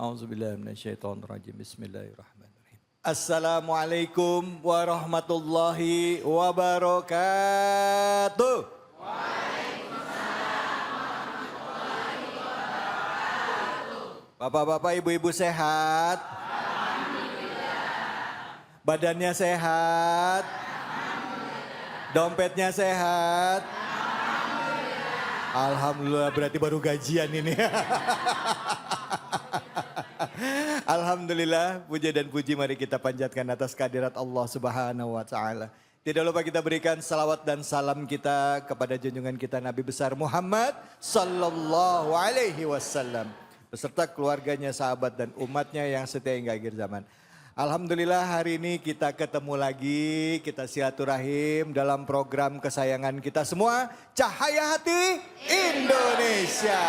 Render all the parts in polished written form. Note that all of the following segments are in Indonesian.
A'udzubillahi minasyaitonirrajim. Bismillahirrahmanirrahim. Assalamualaikum warahmatullahi wabarakatuh. Bapak-bapak, ibu-ibu sehat? Badannya sehat? Dompetnya sehat? Alhamdulillah, berarti baru gajian ini. Alhamdulillah, puja dan puji mari kita panjatkan atas kehadirat Allah Subhanahu wa taala. Tidak lupa kita berikan salawat dan salam kita kepada junjungan kita Nabi besar Muhammad sallallahu alaihi wasallam beserta keluarganya, sahabat dan umatnya yang setia hingga akhir zaman. Alhamdulillah, hari ini kita ketemu lagi, kita silaturahim dalam program kesayangan kita semua, Cahaya Hati Indonesia.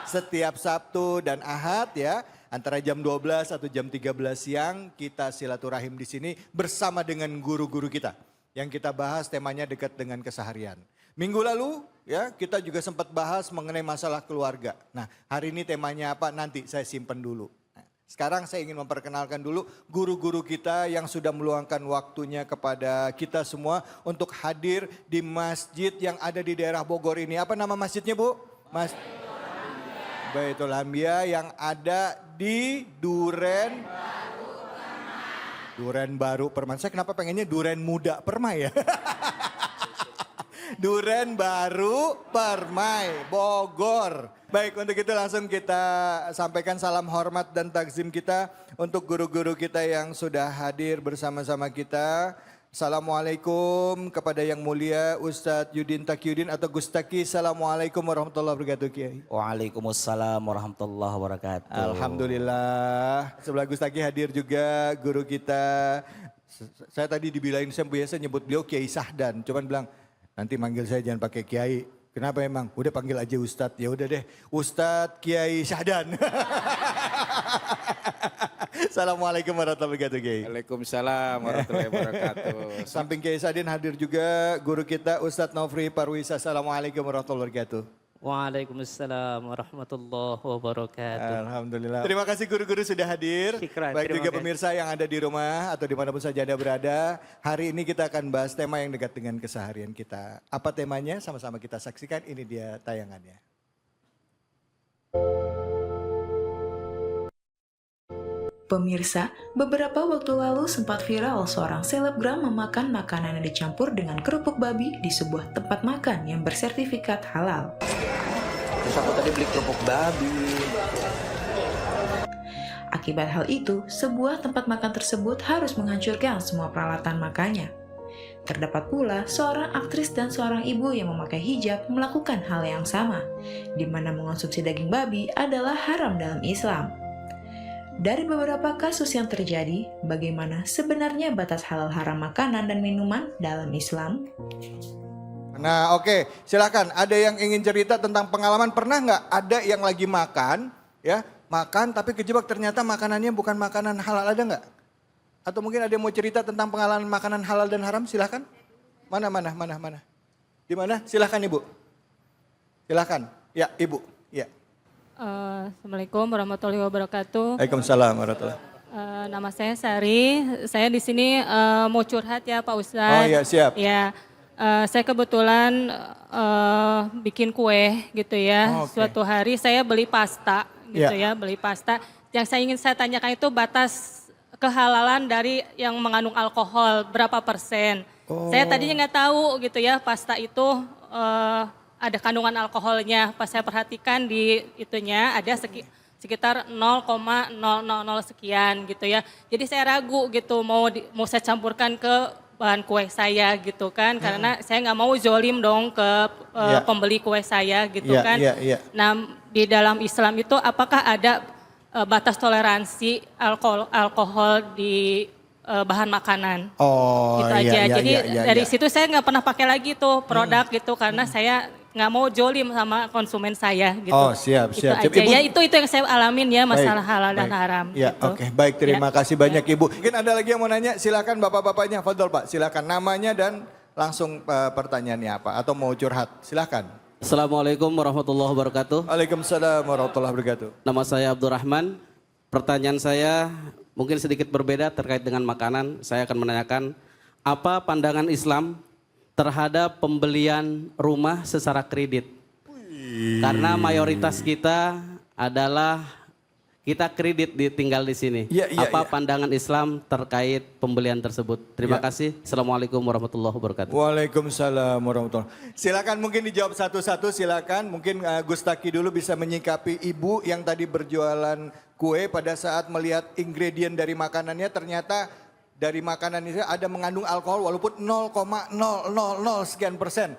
Setiap Sabtu dan Ahad ya, antara jam 12 atau jam 13 siang kita silaturahim di sini bersama dengan guru-guru kita. Yang kita bahas temanya dekat dengan keseharian. Minggu lalu ya kita juga sempat bahas mengenai masalah keluarga. Nah, hari ini temanya apa nanti saya simpan dulu. Nah, sekarang saya ingin memperkenalkan dulu guru-guru kita yang sudah meluangkan waktunya kepada kita semua untuk hadir di masjid yang ada di daerah Bogor ini. Apa nama masjidnya, Bu? Baitul Anbiya yang ada di Duren Baru Permai. Saya kenapa pengennya Duren Muda Permai ya? Duren Baru Permai, Bogor. Baik, untuk itu langsung kita sampaikan salam hormat dan takzim kita untuk guru-guru kita yang sudah hadir bersama-sama kita. Assalamualaikum kepada yang mulia Ustadz Yudin Takyudin atau Gustaki. Assalamualaikum warahmatullahi wabarakatuh, Kiai. Waalaikumsalam warahmatullahi wabarakatuh. Alhamdulillah. Sebelah Gustaki hadir juga guru kita. Saya tadi dibilangin, saya biasa nyebut beliau Kiai Sahdan. Cuman bilang, nanti manggil saya jangan pakai Kiai. Kenapa emang? Udah panggil aja Ustadz. Ya udah deh, Ustadz Kiai Sahdan. Assalamualaikum warahmatullahi wabarakatuh, Kiai. Waalaikumsalam warahmatullahi wabarakatuh. Samping Kiai Sadin hadir juga guru kita Ustadz Nofri Parwisa. Assalamualaikum warahmatullahi wabarakatuh. Waalaikumsalam warahmatullahi wabarakatuh. Alhamdulillah. Terima kasih guru-guru sudah hadir. Syukran, Baik juga terima pemirsa yang ada di rumah atau dimanapun saja Anda berada. Hari ini kita akan bahas tema yang dekat dengan keseharian kita. Apa temanya? Sama-sama kita saksikan. Ini dia tayangannya. Pemirsa, beberapa waktu lalu sempat viral seorang selebgram memakan makanan yang dicampur dengan kerupuk babi di sebuah tempat makan yang bersertifikat halal. Terus aku tadi beli kerupuk babi. Akibat hal itu, sebuah tempat makan tersebut harus menghancurkan semua peralatan makannya. Terdapat pula seorang aktris dan seorang ibu yang memakai hijab melakukan hal yang sama, di mana mengonsumsi daging babi adalah haram dalam Islam. Dari beberapa kasus yang terjadi, bagaimana sebenarnya batas halal haram makanan dan minuman dalam Islam? Nah oke, silakan. Ada yang ingin cerita tentang pengalaman, pernah nggak ada yang lagi makan, ya makan tapi kejebak ternyata makanannya bukan makanan halal, ada nggak? Atau mungkin ada yang mau cerita tentang pengalaman makanan halal dan haram, silakan. Mana? Di mana? Silakan Ibu. Silakan. Ya Ibu. Ya. Assalamualaikum warahmatullahi wabarakatuh. Waalaikumsalam warahmatullahi. Nama saya Sari. Saya di sini mau curhat ya Pak Ustadz. Oh iya, siap. Ya, saya kebetulan bikin kue gitu ya. Oh, oke. Suatu hari saya beli pasta gitu ya, beli pasta. Yang ingin saya tanyakan itu batas kehalalan dari yang mengandung alkohol berapa persen. Oh. Saya tadinya nggak tahu gitu ya, pasta itu ada kandungan alkoholnya. Pas saya perhatikan di itunya ada sekitar 0,000 sekian gitu ya. Jadi saya ragu gitu mau saya campurkan ke bahan kue saya gitu kan. Karena saya nggak mau zolim dong ke pembeli kue saya gitu kan. Nah di dalam Islam itu apakah ada batas toleransi alkohol di bahan makanan? Oh gitu aja. Jadi dari situ saya nggak pernah pakai lagi tuh produk gitu karena saya nggak mau jolim sama konsumen saya gitu. Oh siap. Itu aja. Ibu, ya itu yang saya alamin ya masalah baik, halal dan baik. haram. Ya gitu. oke, baik, terima Ya. kasih banyak Ibu. Mungkin ada lagi yang mau nanya, silakan bapak-bapaknya. Fadol Pak, silakan namanya dan langsung pertanyaannya apa atau mau curhat, silakan. Assalamualaikum warahmatullahi wabarakatuh. Waalaikumsalam warahmatullahi wabarakatuh. Nama saya Abdurrahman. Pertanyaan saya mungkin sedikit berbeda terkait dengan makanan. Saya akan menanyakan apa pandangan Islam terhadap pembelian rumah secara kredit. Karena mayoritas kita adalah kita kredit tinggal di sini. Apa pandangan Islam terkait pembelian tersebut? Terima kasih. Assalamualaikum warahmatullahi wabarakatuh. Waalaikumsalam warahmatullahi wabarakatuh. Silakan mungkin dijawab satu-satu, silakan. Mungkin Gustaki dulu bisa menyikapi ibu yang tadi berjualan kue pada saat melihat ingredient dari makanannya ternyata dari makanan itu ada mengandung alkohol walaupun 0,000 sekian persen.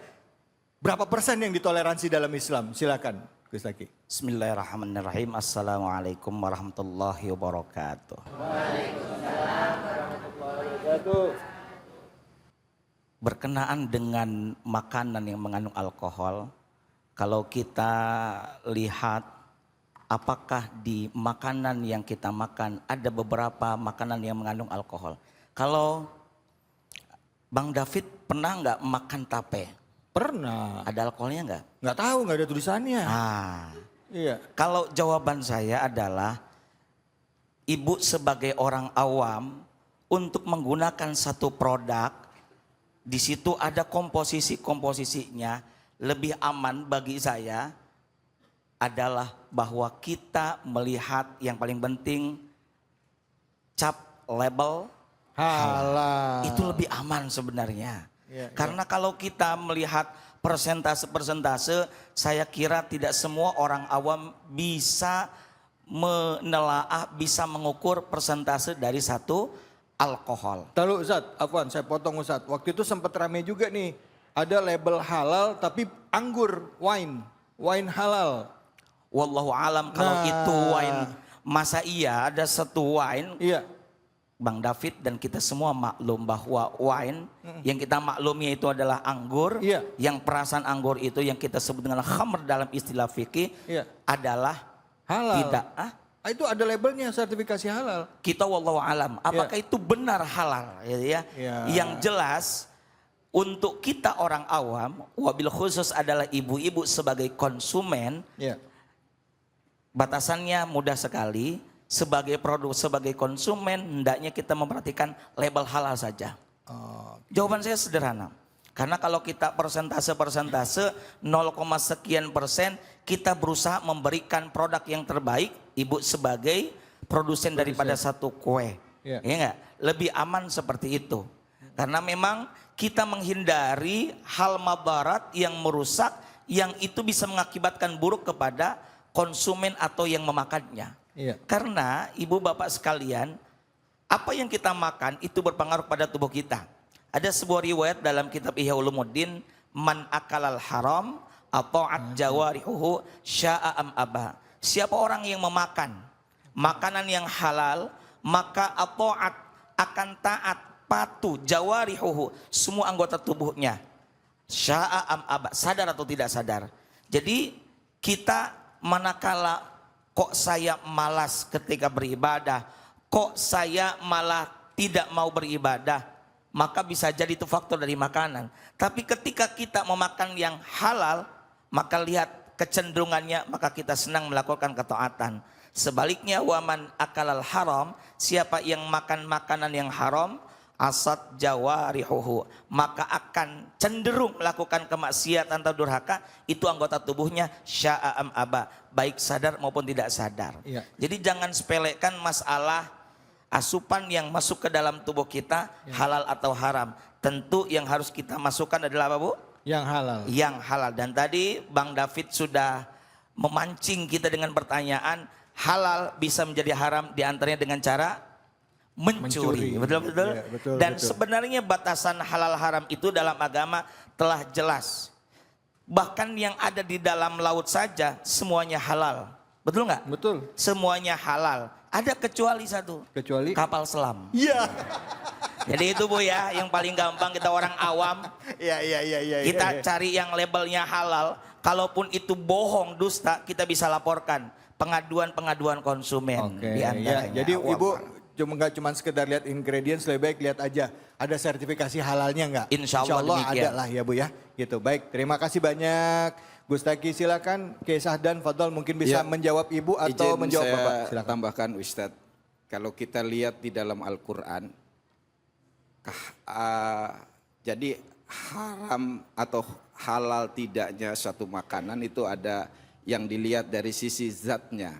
Berapa persen yang ditoleransi dalam Islam? Silakan Gustaki. Bismillahirrahmanirrahim. Assalamualaikum warahmatullahi wabarakatuh. Berkenaan dengan makanan yang mengandung alkohol, kalau kita lihat apakah di makanan yang kita makan ada beberapa makanan yang mengandung alkohol. Kalau Bang David pernah nggak makan tape? Pernah. Ada alkoholnya nggak? Nggak tahu, nggak ada tulisannya. Iya. Kalau jawaban saya adalah ibu sebagai orang awam untuk menggunakan satu produk, di situ ada komposisinya lebih aman bagi saya adalah bahwa kita melihat yang paling penting cap label halal. Itu lebih aman sebenarnya. Karena kalau kita melihat persentase, saya kira tidak semua orang awam bisa menelaah, bisa mengukur persentase dari satu alkohol. Tahu Ustadz, Afwan saya potong Ustadz. Waktu itu sempat rame juga nih, ada label halal tapi anggur, wine halal. Wallahu alam kalau itu wine, masa iya ada satu wine? Iya. Bang David dan kita semua maklum bahwa wine yang kita maklumi itu adalah anggur, yang perasaan anggur itu yang kita sebut dengan khamr dalam istilah fikih adalah halal. Tidak. Itu ada labelnya sertifikasi halal. Kita wallahu alam, apakah itu benar halal? Yang jelas untuk kita orang awam, wabil khusus adalah ibu-ibu sebagai konsumen, batasannya mudah sekali. Sebagai produk, sebagai konsumen, hendaknya kita memperhatikan label halal saja. Jawaban saya sederhana. Karena kalau kita persentase 0, sekian persen, kita berusaha memberikan produk yang terbaik, ibu sebagai produsen daripada satu kue. Ya enggak? Lebih aman seperti itu. Karena memang kita menghindari hal madarat yang merusak, yang itu bisa mengakibatkan buruk kepada konsumen atau yang memakannya. Karena ibu bapak sekalian, apa yang kita makan itu berpengaruh pada tubuh kita. Ada sebuah riwayat dalam kitab Ihya Ulumuddin, man akalal haram ata'at jawarihuhu sya'a am aba. Siapa orang yang memakan makanan yang halal, maka ata'at akan taat, patuh, jawarihuhu, semua anggota tubuhnya. Sya'a am aba, sadar atau tidak sadar. Jadi kita manakala kok saya malas ketika beribadah, kok saya malah tidak mau beribadah, maka bisa jadi itu faktor dari makanan. Tapi ketika kita memakan yang halal, maka lihat kecenderungannya, maka kita senang melakukan ketaatan. Sebaliknya waman akalal haram, siapa yang makan makanan yang haram, asad jawarihuhu, maka akan cenderung melakukan kemaksiatan atau durhaka, itu anggota tubuhnya sya'a am aba, baik sadar maupun tidak sadar. Jadi jangan sepelekan masalah asupan yang masuk ke dalam tubuh kita, halal atau haram. Tentu yang harus kita masukkan adalah apa, Bu? Yang halal. Yang halal. Dan tadi Bang David sudah memancing kita dengan pertanyaan, halal bisa menjadi haram diantaranya dengan cara mencuri. Betul-betul. Dan sebenarnya batasan halal haram itu dalam agama telah jelas. Bahkan yang ada di dalam laut saja semuanya halal. Betul nggak? Betul. Semuanya halal. Ada kecuali satu. Kecuali? Kapal selam. Iya. Jadi itu Bu ya, yang paling gampang kita orang awam. Iya. Kita cari yang labelnya halal. Kalaupun itu bohong, dusta, kita bisa laporkan. Pengaduan konsumen. Oke, ya. Jadi Ibu nggak cuma sekedar lihat ingredients, lebih baik lihat aja ada sertifikasi halalnya nggak? Insya Allah ada lah ya Bu ya. Gitu. Baik, terima kasih banyak Gustaki silakan, Kiai Sahdan Fadol mungkin bisa Ya. menjawab ibu atau Izin menjawab saya bapak. Silakan. tambahkan Ustadz, kalau kita lihat di dalam Al-Quran, jadi haram atau halal tidaknya suatu makanan itu ada yang dilihat dari sisi zatnya,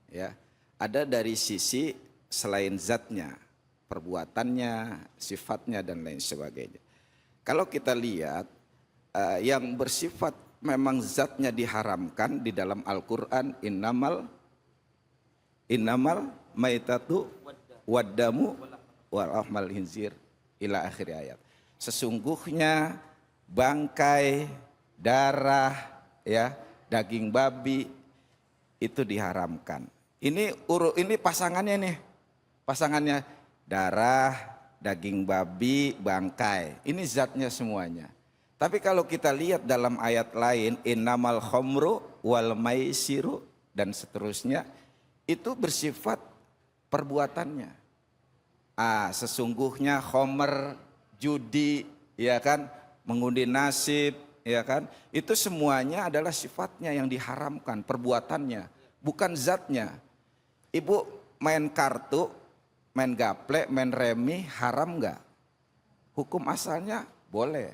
ya. Ada dari sisi selain zatnya, perbuatannya, sifatnya dan lain sebagainya. Kalau kita lihat yang bersifat memang zatnya diharamkan di dalam Al-Quran, innamal maitatu waddamu warahmal hinzir ila akhir ayat. Sesungguhnya bangkai, darah, ya, daging babi itu diharamkan. Ini pasangannya nih. Pasangannya darah, daging babi, bangkai. Ini zatnya semuanya. Tapi kalau kita lihat dalam ayat lain, innamal khamru wal maisiru dan seterusnya, itu bersifat perbuatannya. Sesungguhnya khamr, judi, ya kan, mengundi nasib, ya kan, itu semuanya adalah sifatnya yang diharamkan, perbuatannya, bukan zatnya. Ibu main kartu, main gaple, main remi, haram nggak? Hukum asalnya boleh.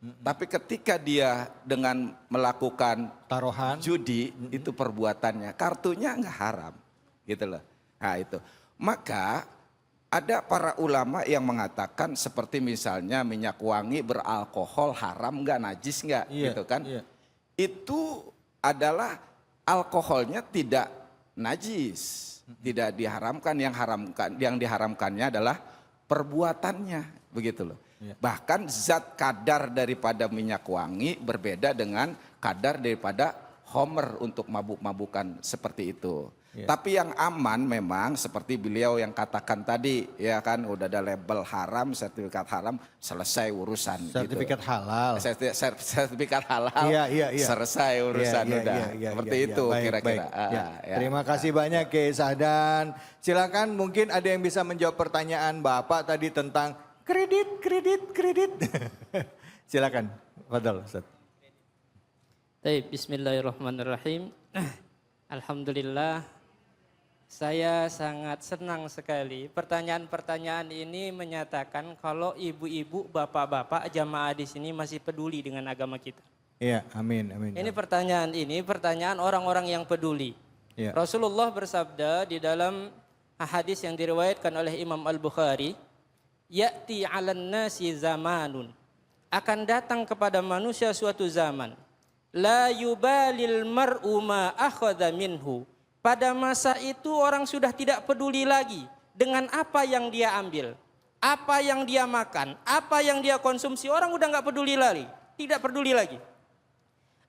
Tapi ketika dia dengan melakukan Taruhan. judi, itu perbuatannya, kartunya nggak haram, gitu loh. Nah itu, maka ada para ulama yang mengatakan seperti misalnya minyak wangi beralkohol haram nggak, najis nggak, Iya, gitu kan? iya. Itu adalah alkoholnya tidak najis, tidak diharamkan. Yang diharamkannya adalah perbuatannya, begitu loh. Bahkan zat kadar daripada minyak wangi berbeda dengan kadar daripada homer untuk mabuk-mabukan seperti itu. Tapi yang aman memang seperti beliau yang katakan tadi, ya kan, udah ada label haram, sertifikat haram, selesai urusan. Sertifikat gitu. halal. Sertifikat halal, Iya. selesai urusan udah. Seperti itu Baik, kira-kira. baik. Ya. Ya. Terima kasih banyak Kiai Sahdan. Silakan mungkin ada yang bisa menjawab pertanyaan Bapak tadi tentang kredit. Silakan, Fadol Ustaz. Baik, bismillahirrahmanirrahim. Alhamdulillah, saya sangat senang sekali. Pertanyaan-pertanyaan ini menyatakan kalau ibu-ibu, bapak-bapak, jamaah di sini masih peduli dengan agama kita. Iya, amin. Ini pertanyaan orang-orang yang peduli. Ya. Rasulullah bersabda di dalam hadis yang diriwayatkan oleh Imam Al-Bukhari, ya'ti 'alan nasi zamanun. Akan datang kepada manusia suatu zaman. La yubalil mar'u ma akhadha minhu. Pada masa itu orang sudah tidak peduli lagi dengan apa yang dia ambil, apa yang dia makan, apa yang dia konsumsi. Orang udah nggak peduli lagi, tidak peduli lagi.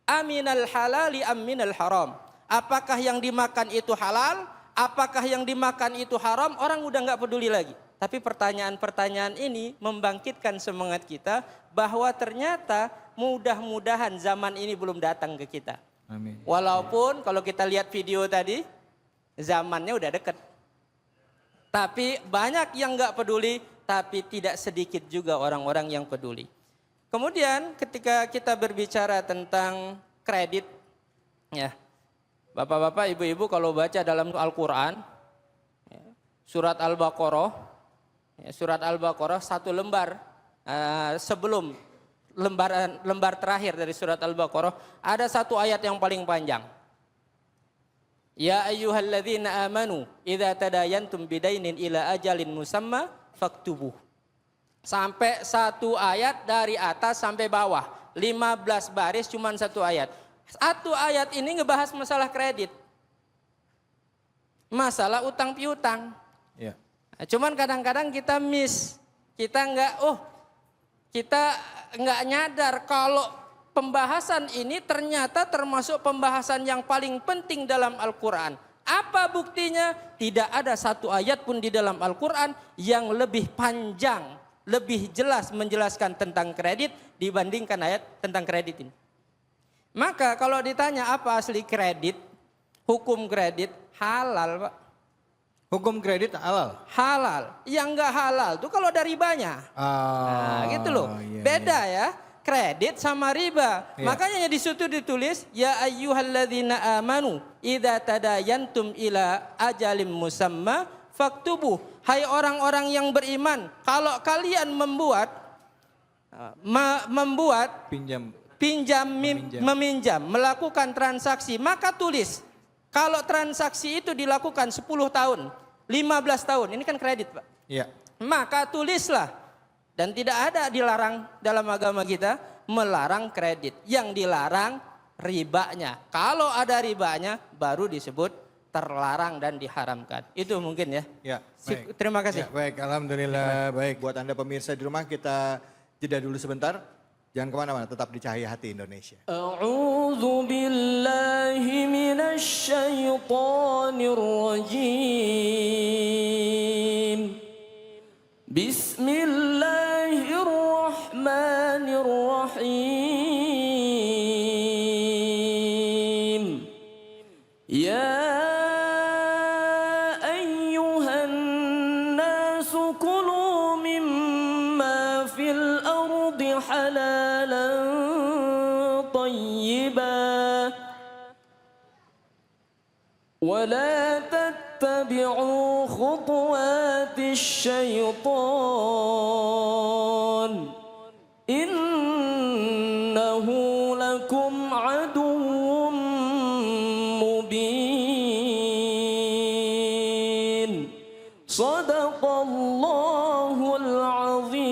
Aminal halali aminal haram. Apakah yang dimakan itu halal? Apakah yang dimakan itu haram? Orang udah nggak peduli lagi. Tapi pertanyaan-pertanyaan ini membangkitkan semangat kita bahwa ternyata mudah-mudahan zaman ini belum datang ke kita. Amin. Walaupun kalau kita lihat video tadi, zamannya udah deket. Tapi banyak yang nggak peduli, tapi tidak sedikit juga orang-orang yang peduli. Kemudian ketika kita berbicara tentang kredit, ya, bapak-bapak, ibu-ibu kalau baca dalam Al-Quran, ya, surat Al-Baqarah satu lembar sebelum lembar terakhir dari surat Al-Baqarah ada satu ayat yang paling panjang. Ya ayyuhalladzina amanu idza tadayantum bidainin ila ajalin musamma faktubuh. Sampai satu ayat dari atas sampai bawah. 15 baris cuman satu ayat. Satu ayat ini ngebahas masalah kredit. Masalah utang piutang. Ya. Cuman kadang-kadang kita miss. Kita nggak nyadar kalau pembahasan ini ternyata termasuk pembahasan yang paling penting dalam Al-Quran. Apa buktinya? Tidak ada satu ayat pun di dalam Al-Quran yang lebih panjang, lebih jelas menjelaskan tentang kredit dibandingkan ayat tentang kredit ini. Maka kalau ditanya apa asli kredit, hukum kredit halal, Pak. Hukum kredit halal? Halal. Yang nggak halal tuh kalau dari ribanya. Nah, gitu loh. Iya, Beda ya. kredit sama riba. Iya. Makanya di situ ditulis ya ayyuhalladzina amanu idza tadayantum ila ajalim musamma faktubuh. Hai orang-orang yang beriman, kalau kalian membuat meminjam, melakukan transaksi, maka tulis. Kalau transaksi itu dilakukan 10 tahun, 15 tahun, ini kan kredit, Pak. Iya. Maka tulislah. Dan tidak ada dilarang dalam agama kita melarang kredit. Yang dilarang ribanya. Kalau ada ribanya baru disebut terlarang dan diharamkan. Itu mungkin ya. Ya, baik. Terima kasih. Ya, baik, alhamdulillah. Baik, buat Anda pemirsa di rumah kita jeda dulu sebentar. Jangan kemana-mana, tetap di Cahaya Hati Indonesia. A'udzu billahi minasy syaithanir rajim. Bismillahirrahmanirrahim. Ya ayyuhan nasu kulu mimma fil ardi halalan tayyiban wa la tattabi'u khutuwatis syaitan innahu lakum aduwwum mubin. Sadaqallahul azim.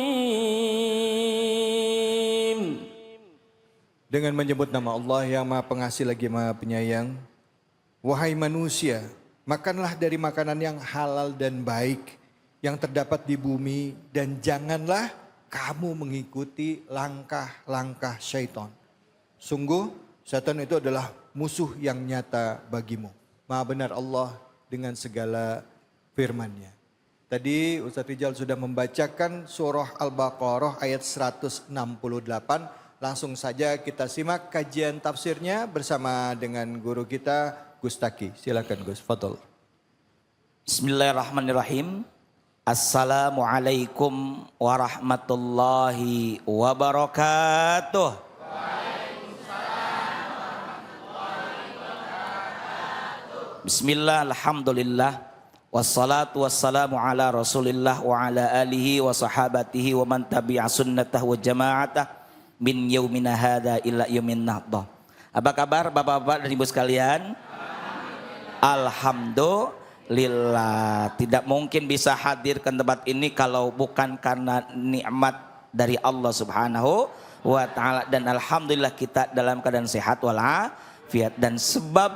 Dengan menyebut nama Allah yang Maha Pengasih lagi Maha Penyayang. Wahai manusia, makanlah dari makanan yang halal dan baik yang terdapat di bumi dan janganlah kamu mengikuti langkah-langkah syaitan. Sungguh syaitan itu adalah musuh yang nyata bagimu. Maha benar Allah dengan segala firman-Nya. Tadi Ustaz Rijal sudah membacakan surah Al-Baqarah ayat 168. Langsung saja kita simak kajian tafsirnya bersama dengan guru kita Gus Taki. Silakan Gus, fadhol. Bismillahirrahmanirrahim. Assalamualaikum warahmatullahi wabarakatuh. Bismillah, alhamdulillah. Wassalatu wassalamu ala rasulillah wa ala alihi wa sahabatihi wa man tabi'a sunnatah wa jama'atah min yaumina hadha ila yaumin nahdah. Apa kabar Bapak-bapak dan Ibu sekalian? Alhamdulillah. Tidak mungkin bisa hadir ke tempat ini kalau bukan karena nikmat dari Allah Subhanahu wa taala, dan alhamdulillah kita dalam keadaan sehat walafiat. Dan sebab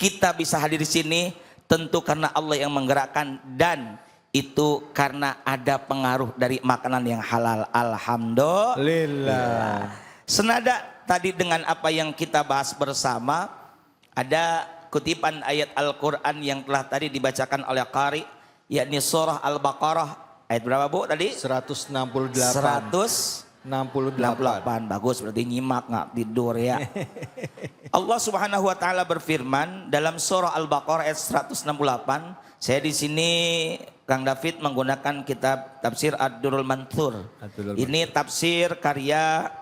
kita bisa hadir di sini tentu karena Allah yang menggerakkan, dan itu karena ada pengaruh dari makanan yang halal. Alhamdulillah. Senada tadi dengan apa yang kita bahas bersama, ada kutipan ayat Al-Quran yang telah tadi dibacakan oleh Qari, yakni surah Al-Baqarah. Ayat berapa Bu tadi? 168. 168. Bagus, berarti nyimak nggak tidur ya. Allah Subhanahu wa taala berfirman dalam surah Al-Baqarah ayat 168. Saya di sini Kang David menggunakan kitab tafsir Ad-Durrul Manthur. Ini tafsir karya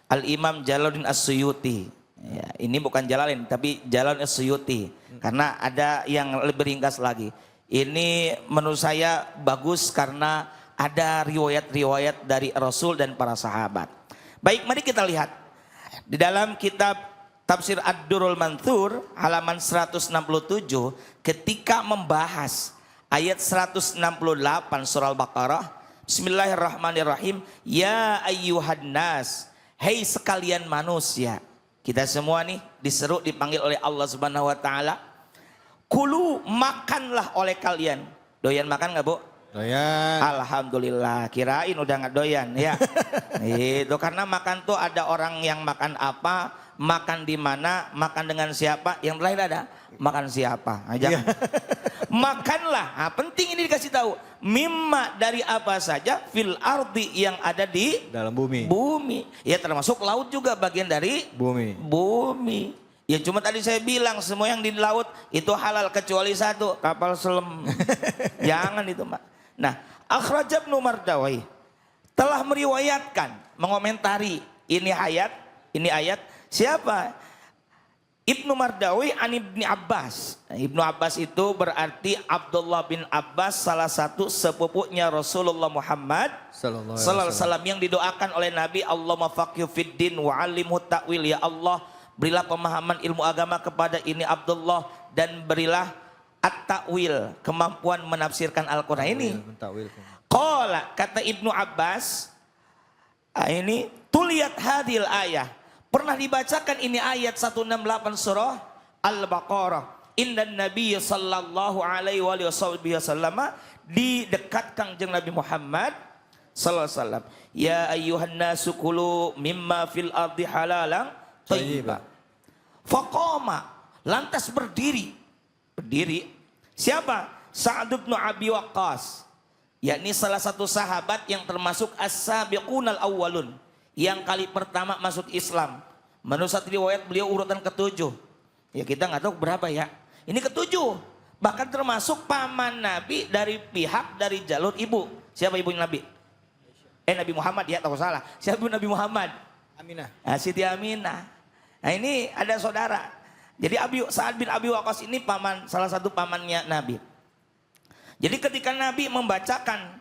Al-Imam Jalaluddin As-Suyuti. Ya, ini bukan Jalalain tapi Jalaluddin As-Suyuti, karena ada yang lebih ringkas lagi. Ini menurut saya bagus karena ada riwayat-riwayat dari Rasul dan para sahabat. Baik, mari kita lihat di dalam kitab tafsir Ad-Durrul Manthur halaman 167 ketika membahas ayat 168 surah Al-Baqarah. Bismillahirrahmanirrahim. Ya ayyuhan nas, hei sekalian manusia. Kita semua nih diseru, dipanggil oleh Allah Subhanahu wa taala. Kulu, makanlah oleh kalian. Doyan makan nggak Bu? Doyan. Alhamdulillah, kirain udah nggak doyan ya. Itu karena makan tuh ada orang yang makan apa, makan di mana, makan dengan siapa. Yang terakhir ada makan siapa. Nah, jangan. Makanlah, nah, penting ini dikasih tahu. Mimma, dari apa saja, fil ardi, yang ada di Dalam bumi. Bumi. Ya termasuk laut juga bagian dari Bumi. Bumi. Ya cuma tadi saya bilang semua yang di laut itu halal kecuali satu, kapal selam. Jangan itu Mbak. Nah, akhraj Ibnu Mardawai telah meriwayatkan, mengomentari ini ayat siapa? Ibnu Mardawi an Ibni Abbas. Ibnu Abbas itu berarti Abdullah bin Abbas, salah satu sepupunya Rasulullah Muhammad sallallahu alaihi wasallam yang didoakan oleh Nabi, Allahumma faqihu fid din wa 'allimhu ta'wil. Ya Allah, berilah pemahaman ilmu agama kepada ini Abdullah dan berilah at-ta'wil, kemampuan menafsirkan Al-Qur'an ini. Qala, kata Ibnu Abbas, ini tuliyat hadil ayah. Pernah dibacakan ini ayat 168 surah Al-Baqarah. Indan Nabi sallallahu alaihi wasallam, di dekat Kangjeng Nabi Muhammad sallallahu alaihi wasallam. Ya ayyuhan nasu kulu mimma fil ardi halalan thayyiba. Faqama, lantas berdiri. Siapa? Sa'ad bin Abi Waqqas, yakni salah satu sahabat yang termasuk as-sabiqunal awwalun, yang kali pertama masuk Islam. Menurut satu riwayat beliau urutan ke-7. Ya kita nggak tahu berapa ya. Ini ke-7. Bahkan termasuk paman Nabi dari jalur ibu. Siapa ibunya Nabi? Nabi Muhammad ya, tahu salah. Siapa ibu Nabi Muhammad? Aminah. Siti Aminah. Nah ini ada saudara. Jadi Sa'ad bin Abi Waqqas ini salah satu pamannya Nabi. Jadi ketika Nabi membacakan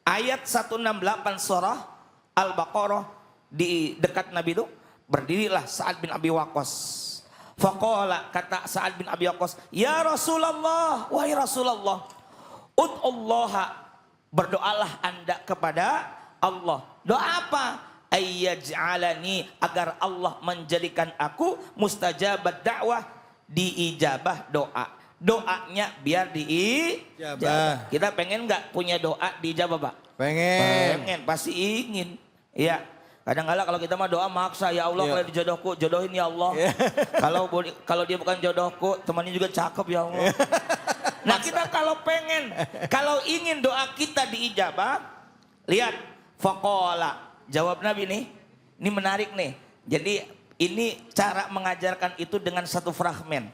ayat 168 surah Al-Baqarah, di dekat Nabi itu berdirilah Sa'ad bin Abi Waqqas. Faqala, kata Sa'ad bin Abi Waqqas, ya Rasulullah, wahai Rasulullah, ud'ullaha, berdoalah Anda kepada Allah. Doa apa? Ayyaj'alani, agar Allah menjadikan aku mustajabat dakwah, diijabah doa. Doanya biar diijabah. Kita pengen nggak punya doa diijabah, Pak? Pengen, pasti ingin. Iya. Kadang-kadang kalau kita mah doa maksa, ya Allah kalau dijodohku, jodohin ya Allah. Kalau dia bukan jodohku, temannya juga cakep ya Allah. Nah kita kalau ingin doa kita diijabah, lihat faqala, jawab Nabi nih, ini menarik nih. Jadi ini cara mengajarkan itu dengan satu fragmen.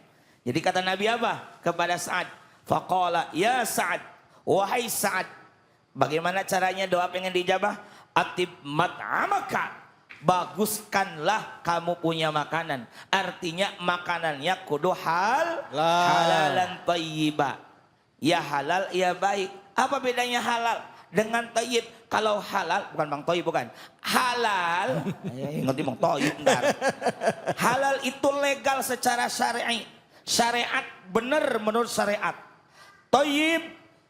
Jadi kata Nabi apa kepada Sa'ad? Faqala, ya Sa'ad, wahai Sa'ad, bagaimana caranya doa pengen diijabah? Atib mat'amaka, baguskanlah kamu punya makanan. Artinya makanannya kudu halalan thayyiba. Ya halal, ya baik. Apa bedanya halal dengan thayyib? Kalau halal, bukan Bang Toyib, bukan. Halal, ngerti Bang Toyib ntar. Halal itu legal secara syar'i. Syariat benar menurut syariat. Thayyib,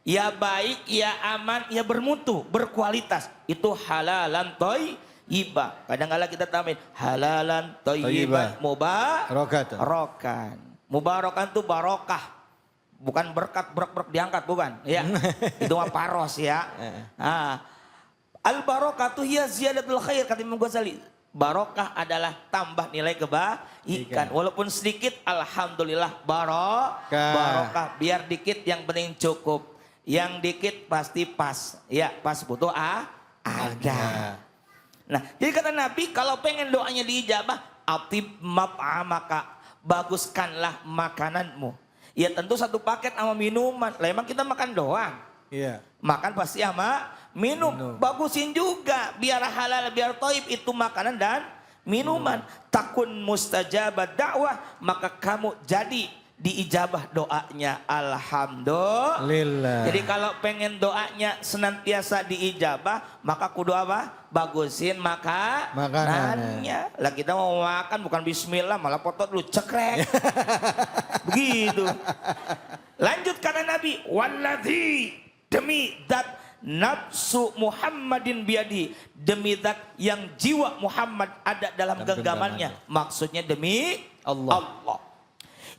ya baik, ya aman, ya bermutu, berkualitas. Itu halalan thayyiba. Kadang-kadang kita tambahin halalan thayyiban mubarakan. Mubarakan itu barokah. Bukan berkat brok diangkat, bukan. Ya. Itu mah paros ya. Al barakatuh hiya ziyadatul khair, kata Imam Ghazali. Barokah adalah tambah nilai kebaikan. Walaupun sedikit, alhamdulillah barokah. Biar dikit yang penting cukup. Yang dikit pasti pas. Ya, pas butuh ada. Nah, jadi kata Nabi, kalau pengen doanya diijabah, atib map'amaka, baguskanlah makananmu. Ya tentu satu paket sama minuman. Lah emang kita makan doang. Iya. Makan pasti sama minum. Bagusin juga biar halal, biar thayyib, itu makanan dan minuman. Takun mustajabat dakwah, maka kamu jadi diijabah doanya. Alhamdulillah. Jadi kalau pengen doanya senantiasa diijabah, maka kudu apa? Bagusin makanannya. Lah kita mau makan bukan bismillah, malah potot lu cekrek. Begitu. Lanjut kata Nabi, walladzi, demi zat nafsu Muhammadin biadi, demi zat yang jiwa Muhammad ada dalam genggamannya. Maksudnya demi Allah.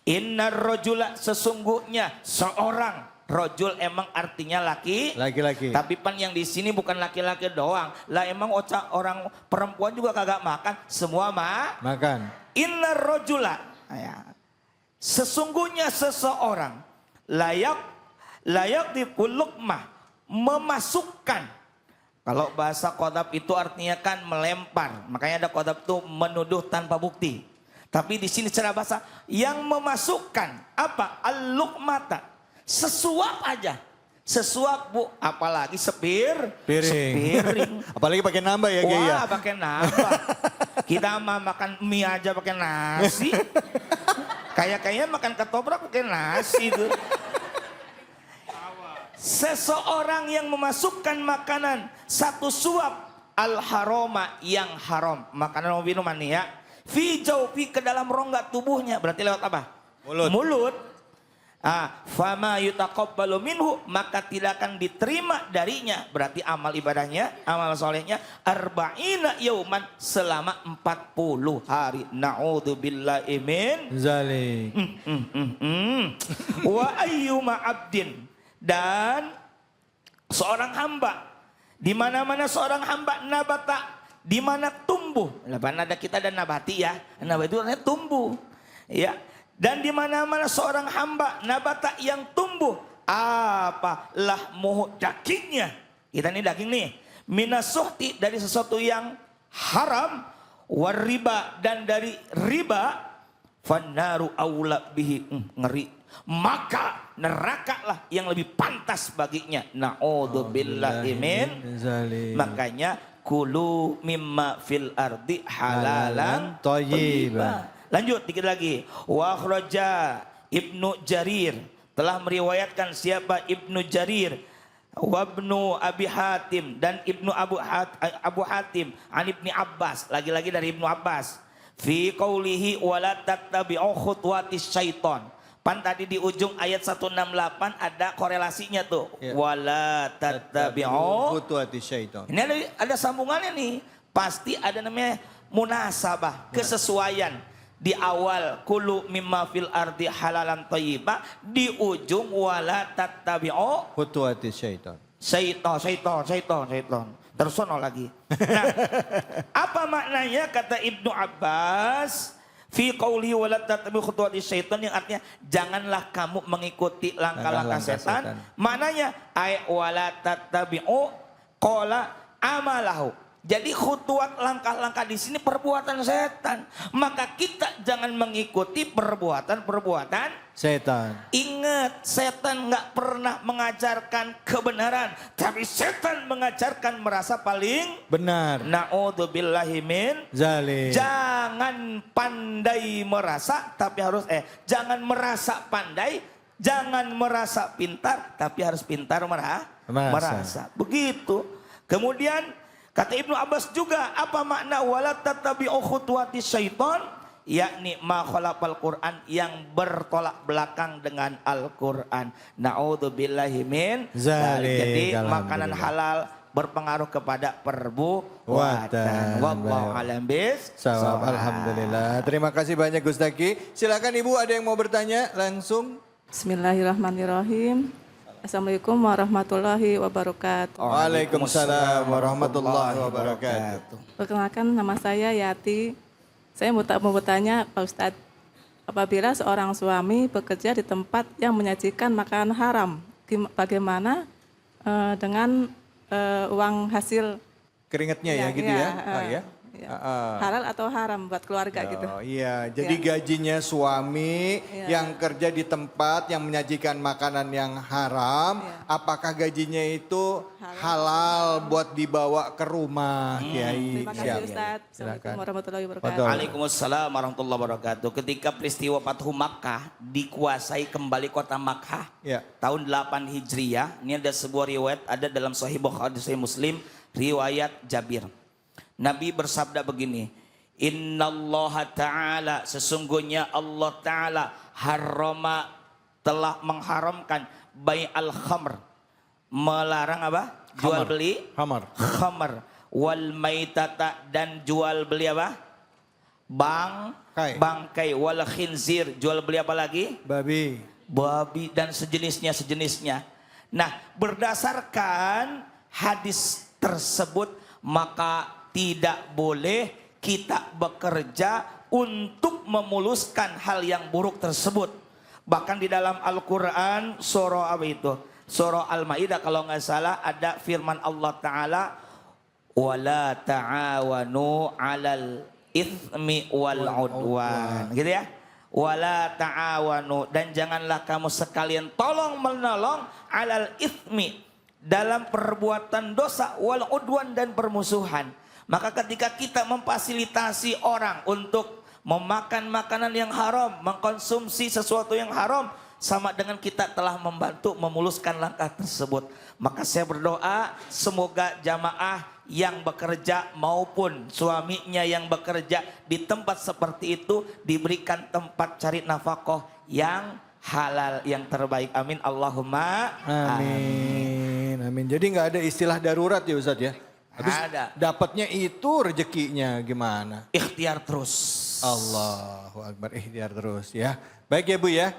Innar rajula, sesungguhnya seorang, rajul emang artinya laki-laki. Tapi pan yang di sini bukan laki-laki doang. Lah emang orang perempuan juga kagak makan, semua makan. Innar rajula, sesungguhnya seseorang layak dikulukmah, memasukkan. Kalau bahasa qadab itu artinya kan melempar. Makanya ada qadab itu menuduh tanpa bukti. Tapi di sini secara bahasa yang memasukkan apa? Al-luqmata. Sesuap aja. Sesuap Bu, apalagi Piring. sepiring. Apalagi pakai nambah ya Kiai ya. Wah, pakai nambah. Kita mah makan mie aja pakai nasi. Kayaknya makan ketoprak pakai nasi tuh. Seseorang yang memasukkan makanan satu suap al-haroma yang haram, makanan atau minuman nih ya, fi jaufi ke dalam rongga tubuhnya, berarti lewat apa? Mulut. Fama yutaqabbalu minhu, maka tidak akan diterima darinya, berarti amal ibadahnya, amal solehnya arba'ina yauman, selama 40 hari. Na'udzubillahi min Zalim. wa ayyuma abdin, dan seorang hamba, di mana-mana seorang hamba nabata, di mana tumbuh. Ada kita dan nabati ya. Nabati itu artinya tumbuh. Ya. Dan di mana-mana seorang hamba nabata yang tumbuh, apa lahmuhu, dagingnya. Kita ini daging nih. Minasuhti, dari sesuatu yang haram, wariba, dan dari riba, fannaru aula bihi, ngeri. Maka nerakalah yang lebih pantas baginya. Na'udzubillahi min Zalim. Makanya kulu mimma fil ardi halalan thayyiban. Lanjut dikit lagi. Wa akhraja Ibnu Jarir, telah meriwayatkan siapa? Ibnu Jarir. Wa Ibnu Abi Hatim, dan Ibnu Abu Hatim an Ibni Abbas, lagi-lagi dari Ibnu Abbas. Fi qaulihi wala tattabi'u khutuwatis syaiton. Pan tadi di ujung ayat 168 ada korelasinya tuh. Ya. Wala tattabi'u. Khutuwati syaitan. Ini ada sambungannya nih. Pasti ada namanya munasabah, kesesuaian. Di awal kulu mimma fil ardi halalan thayyiba, di ujung wala tattabi'u Khutuwati syaitan. Syaiton. Tersono lagi. Nah, apa maknanya kata Ibnu Abbas? Fi qawli wala tattabi'u khutuwati syaitan, yang artinya janganlah kamu mengikuti langkah-langkah setan. Maknanya ay wala tattabi'u qala amalahu. Jadi khutuwat, langkah-langkah di sini perbuatan setan. Maka kita jangan mengikuti perbuatan Setan. Ingat, setan nggak pernah mengajarkan kebenaran, tapi setan mengajarkan merasa paling Benar. Na'udzubillahi min Zalim. Jangan pandai merasa, tapi harus jangan merasa pandai, jangan merasa pintar, tapi harus pintar merasa. Begitu. Kemudian kata Ibnu Abbas juga, apa makna wala tattabi'u khutuwati syaiton? Yakni ma khalaqal Quran, yang bertolak belakang dengan Al-Quran. Na'udzubillahi min Zalim. Jadi Alhamdulillah. makanan halal berpengaruh kepada perbuatan. Wallahu a'lam Sawab. Alhamdulillah. Terima kasih banyak Gus Daki. Silakan Ibu, ada yang mau bertanya langsung. Bismillahirrahmanirrahim. Assalamualaikum warahmatullahi wabarakatuh. Waalaikumsalam warahmatullahi wabarakatuh. Perkenalkan, nama saya Yati. Saya mau bertanya Pak Ustadz, apabila seorang suami bekerja di tempat yang menyajikan makanan haram, bagaimana dengan uang hasil Keringatnya ya gitu ya? Ya. halal atau haram buat keluarga gitu? Oh iya, jadi gajinya suami yang kerja di tempat yang menyajikan makanan yang haram, apakah gajinya itu halal buat dibawa ke rumah, Kiai? Terima kasih Ustadz. Assalamualaikum warahmatullahi wabarakatuh. Waalaikumsalam warahmatullahi wabarakatuh. Ketika peristiwa Fathu Makkah, dikuasai kembali kota Makkah, tahun 8 Hijriah, ini ada sebuah riwayat, ada dalam Sahih Bukhari, Sahih Muslim, riwayat Jabir. Nabi bersabda begini, Innallaha ta'ala, sesungguhnya Allah ta'ala harrama, telah mengharamkan bai'al khamr, melarang apa? Jual beli khamr, wal maitata, dan jual beli apa? Bangkai, wal khinzir, jual beli apa lagi? Babi dan sejenisnya. Nah, berdasarkan hadis tersebut, maka tidak boleh kita bekerja untuk memuluskan hal yang buruk tersebut. Bahkan di dalam Al-Quran, surah apa itu? Surah Al-Ma'idah kalau nggak salah, ada firman Allah Ta'ala, wala ta'awanu 'alal itsmi wal 'udwan. Gitu ya. wala ta'awanu, dan janganlah kamu sekalian tolong menolong alal ithmi, dalam perbuatan dosa, wal udwan, dan permusuhan. Maka ketika kita memfasilitasi orang untuk memakan makanan yang haram, mengkonsumsi sesuatu yang haram, sama dengan kita telah membantu memuluskan langkah tersebut. Maka saya berdoa semoga jamaah yang bekerja maupun suaminya yang bekerja di tempat seperti itu diberikan tempat cari nafkah yang halal, yang terbaik. Amin Allahumma Amin. Amin. Jadi nggak ada istilah darurat ya Ustadz ya? Habis ada. dapatnya itu rezekinya gimana? Ikhtiar terus. Allahu Akbar, ikhtiar terus ya. Baik ya Bu ya.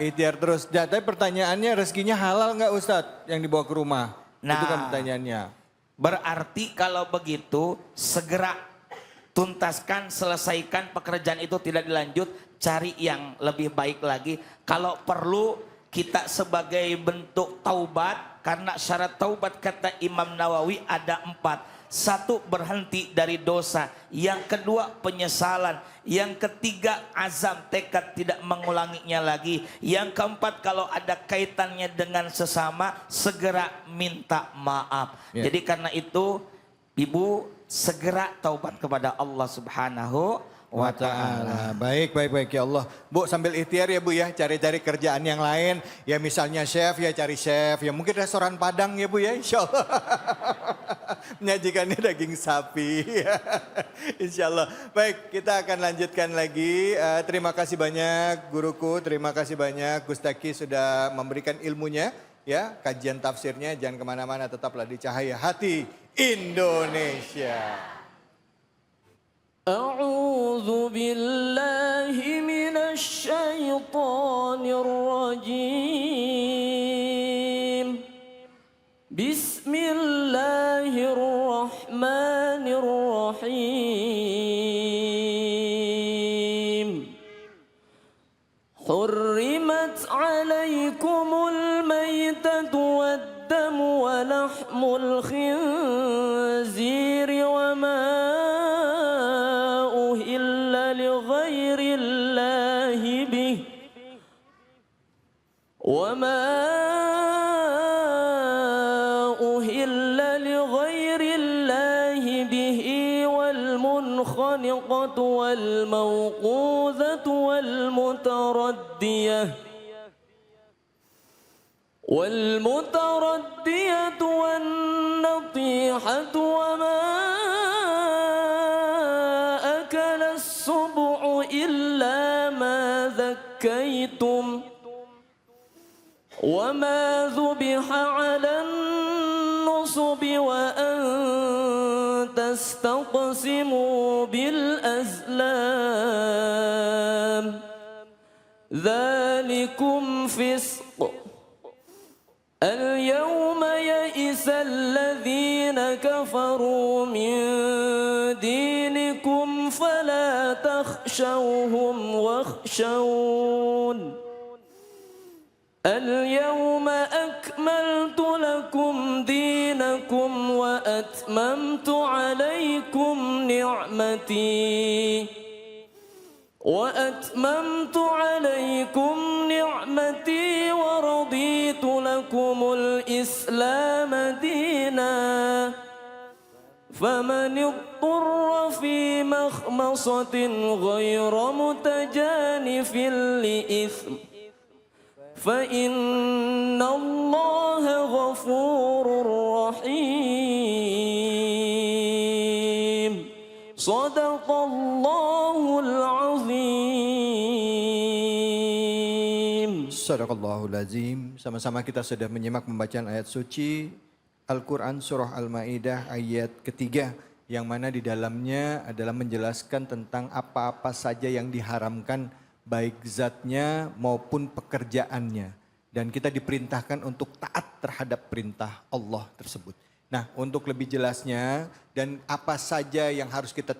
Ikhtiar terus. Tapi pertanyaannya rezekinya halal nggak Ustadz yang dibawa ke rumah? Itu kan pertanyaannya. Berarti kalau begitu segera tuntaskan, selesaikan pekerjaan itu, tidak dilanjut, cari yang lebih baik lagi. Kalau perlu kita sebagai bentuk taubat, karena syarat taubat kata Imam Nawawi ada 4. 1, berhenti dari dosa. Yang kedua, penyesalan. Yang ketiga, azam, tekad tidak mengulanginya lagi. Yang keempat, kalau ada kaitannya dengan sesama, segera minta maaf. Jadi karena itu, Ibu segera taubat kepada Allah Subhanahu wa ta'ala. Baik ya Allah. Bu sambil ikhtiar ya Bu ya, cari-cari kerjaan yang lain. Ya misalnya chef ya cari chef. Ya mungkin restoran Padang ya Bu ya, insya Allah. Menyajikannya daging sapi. Insya Allah. Baik, kita akan lanjutkan lagi. Terima kasih banyak guruku, terima kasih banyak Gustaki sudah memberikan ilmunya. Ya, kajian tafsirnya, jangan kemana-mana, tetaplah di Cahaya Hati Indonesia. أعوذ بالله من الشيطان الرجيم بسم الله الرحمن الرحيم حرمت عليكم الميتة والدم ولحم الخنزير وما أهل لغير الله به والمنخنقة والموقوذة والمتردية والنطيحة وما أكل السبع إلا ما ذكيتم وما ذبح على النصب وأن تستقسموا بالأزلام ذلكم فسق اليوم يئس الذين كفروا من دينكم فلا تخشوهم واخشون اليوم أكملت لكم دينكم وأتممت عليكم نعمتي ورضيت لكم الإسلام دينا فمن اضطر في مخمصة غير متجانف لإثم فإن الله غفور رحيم صدق الله العظيم. Sadaqallahul azim. Sama-sama kita sudah menyimak pembacaan ayat suci Al-Quran surah Al-Ma'idah ayat ketiga, yang mana di dalamnya adalah menjelaskan tentang apa-apa saja yang diharamkan, baik zatnya maupun pekerjaannya. Dan kita diperintahkan untuk taat terhadap perintah Allah tersebut. Nah, untuk lebih jelasnya dan apa saja yang harus kita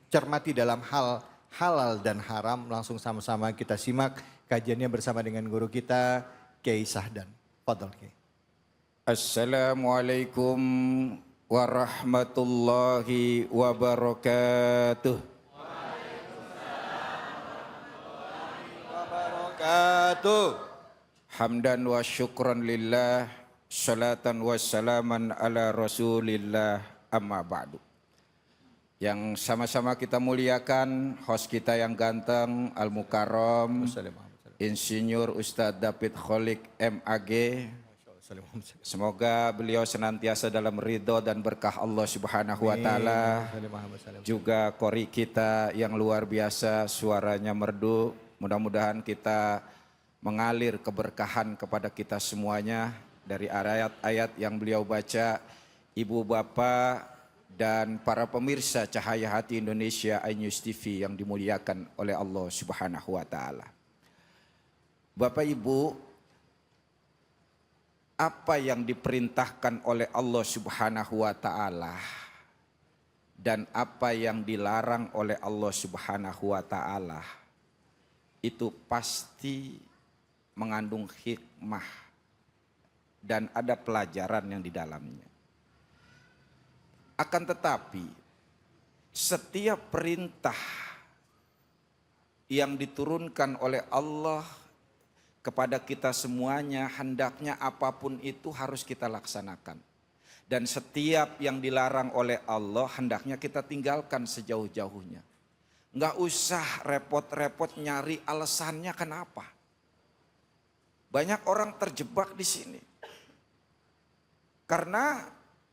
cermati dalam hal halal dan haram, langsung sama-sama kita simak kajiannya bersama dengan guru kita, Kiai Sahdan. Fadhal Kiai. Assalamualaikum warahmatullahi wabarakatuh. wabarakatuh. Hamdan wa syukran lillah, salatan wa salaman ala rasulillah, amma ba'du. Yang sama-sama kita muliakan host kita yang ganteng, Al-Mukarram, Insinyur Ustadz David Kholik MAG. Semoga beliau senantiasa dalam ridho dan berkah Allah Subhanahu wa taala. Juga kori kita yang luar biasa, suaranya merdu. Mudah-mudahan kita mengalir keberkahan kepada kita semuanya dari ayat-ayat yang beliau baca. Ibu bapak dan para pemirsa Cahaya Hati Indonesia iNews TV yang dimuliakan oleh Allah Subhanahu wa taala. Bapak Ibu, apa yang diperintahkan oleh Allah Subhanahu wa taala dan apa yang dilarang oleh Allah Subhanahu wa taala itu pasti mengandung hikmah dan ada pelajaran yang di dalamnya. Akan tetapi setiap perintah yang diturunkan oleh Allah kepada kita semuanya, hendaknya apapun itu harus kita laksanakan. Dan setiap yang dilarang oleh Allah hendaknya kita tinggalkan sejauh-jauhnya. Nggak usah repot-repot nyari alasannya kenapa. Banyak orang terjebak di sini. Karena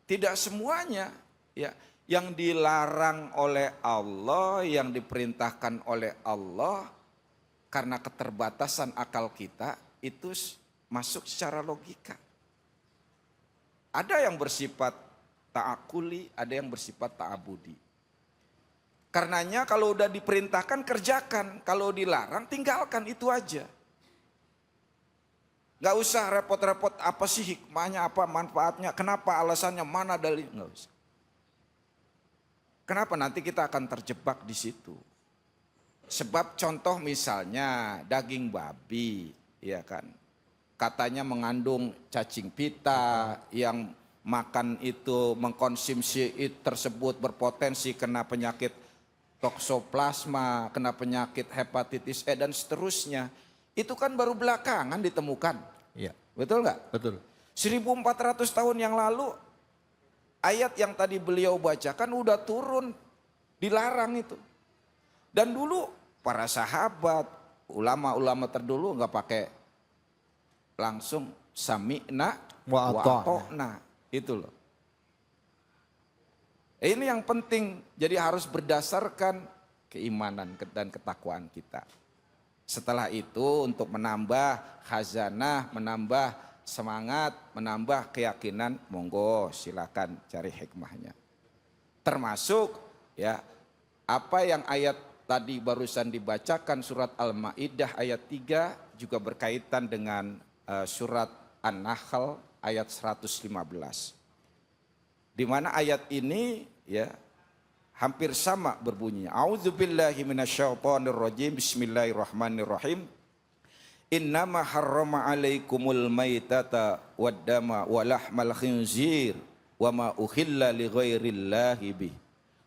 tidak semuanya ya yang dilarang oleh Allah, yang diperintahkan oleh Allah karena keterbatasan akal kita itu masuk secara logika. Ada yang bersifat ta'akuli, ada yang bersifat ta'abudi. Karenanya kalau udah diperintahkan kerjakan, kalau dilarang tinggalkan, itu aja. Gak usah repot-repot apa sih hikmahnya, apa manfaatnya, kenapa alasannya, mana dalil, gak usah. Kenapa nanti kita akan terjebak di situ. Sebab contoh misalnya daging babi, ya kan, katanya mengandung cacing pita, yang makan itu mengkonsumsi tersebut berpotensi kena penyakit toksoplasma, kena penyakit hepatitis E dan seterusnya. Itu kan baru belakangan ditemukan. Iya. Betul nggak? Betul. 1400 tahun yang lalu ayat yang tadi beliau bacakan udah turun, dilarang itu. Dan dulu para sahabat, ulama-ulama terdulu nggak pakai langsung sami'na wa ata'na, itu loh. Ini yang penting, jadi harus berdasarkan keimanan dan ketakwaan kita. Setelah itu untuk menambah khazanah, menambah semangat, menambah keyakinan, monggo silakan cari hikmahnya. Termasuk ya apa yang ayat tadi barusan dibacakan surat Al-Maidah ayat 3 juga berkaitan dengan surat An-Nahl ayat 115. Di mana ayat ini ya hampir sama berbunyi. A'udzubillahi minasyaitonirrajim. Bismillahirrahmanirrahim. Innama harrama 'alaikumul maitata waddama wa lahmal khinzir wa ma uhilla li ghairillahi bih.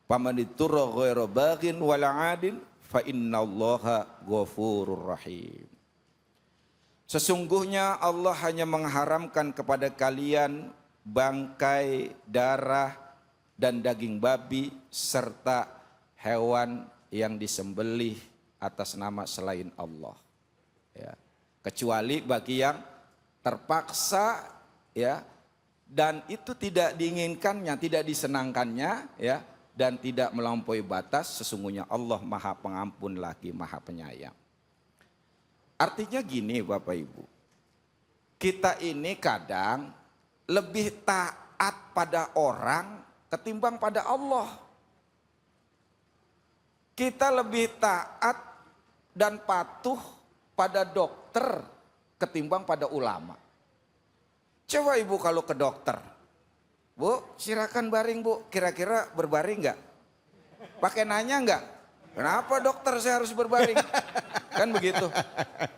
Faman ittara ghaira baghin wala 'adin fa innallaha ghafurur rahim. Sesungguhnya Allah hanya mengharamkan kepada kalian bangkai, darah, dan daging babi serta hewan yang disembelih atas nama selain Allah. Ya. Kecuali bagi yang terpaksa ya, dan itu tidak diinginkannya, tidak disenangkannya ya, dan tidak melampaui batas. Sesungguhnya Allah Maha Pengampun lagi Maha Penyayang. Artinya gini Bapak Ibu, kita ini kadang lebih taat pada orang ketimbang pada Allah. Kita lebih taat dan patuh pada dokter ketimbang pada ulama. Coba Ibu kalau ke dokter, Bu silakan baring Bu, kira-kira berbaring nggak? Pakai nanya nggak? Kenapa dokter saya harus berbaring? Kan begitu.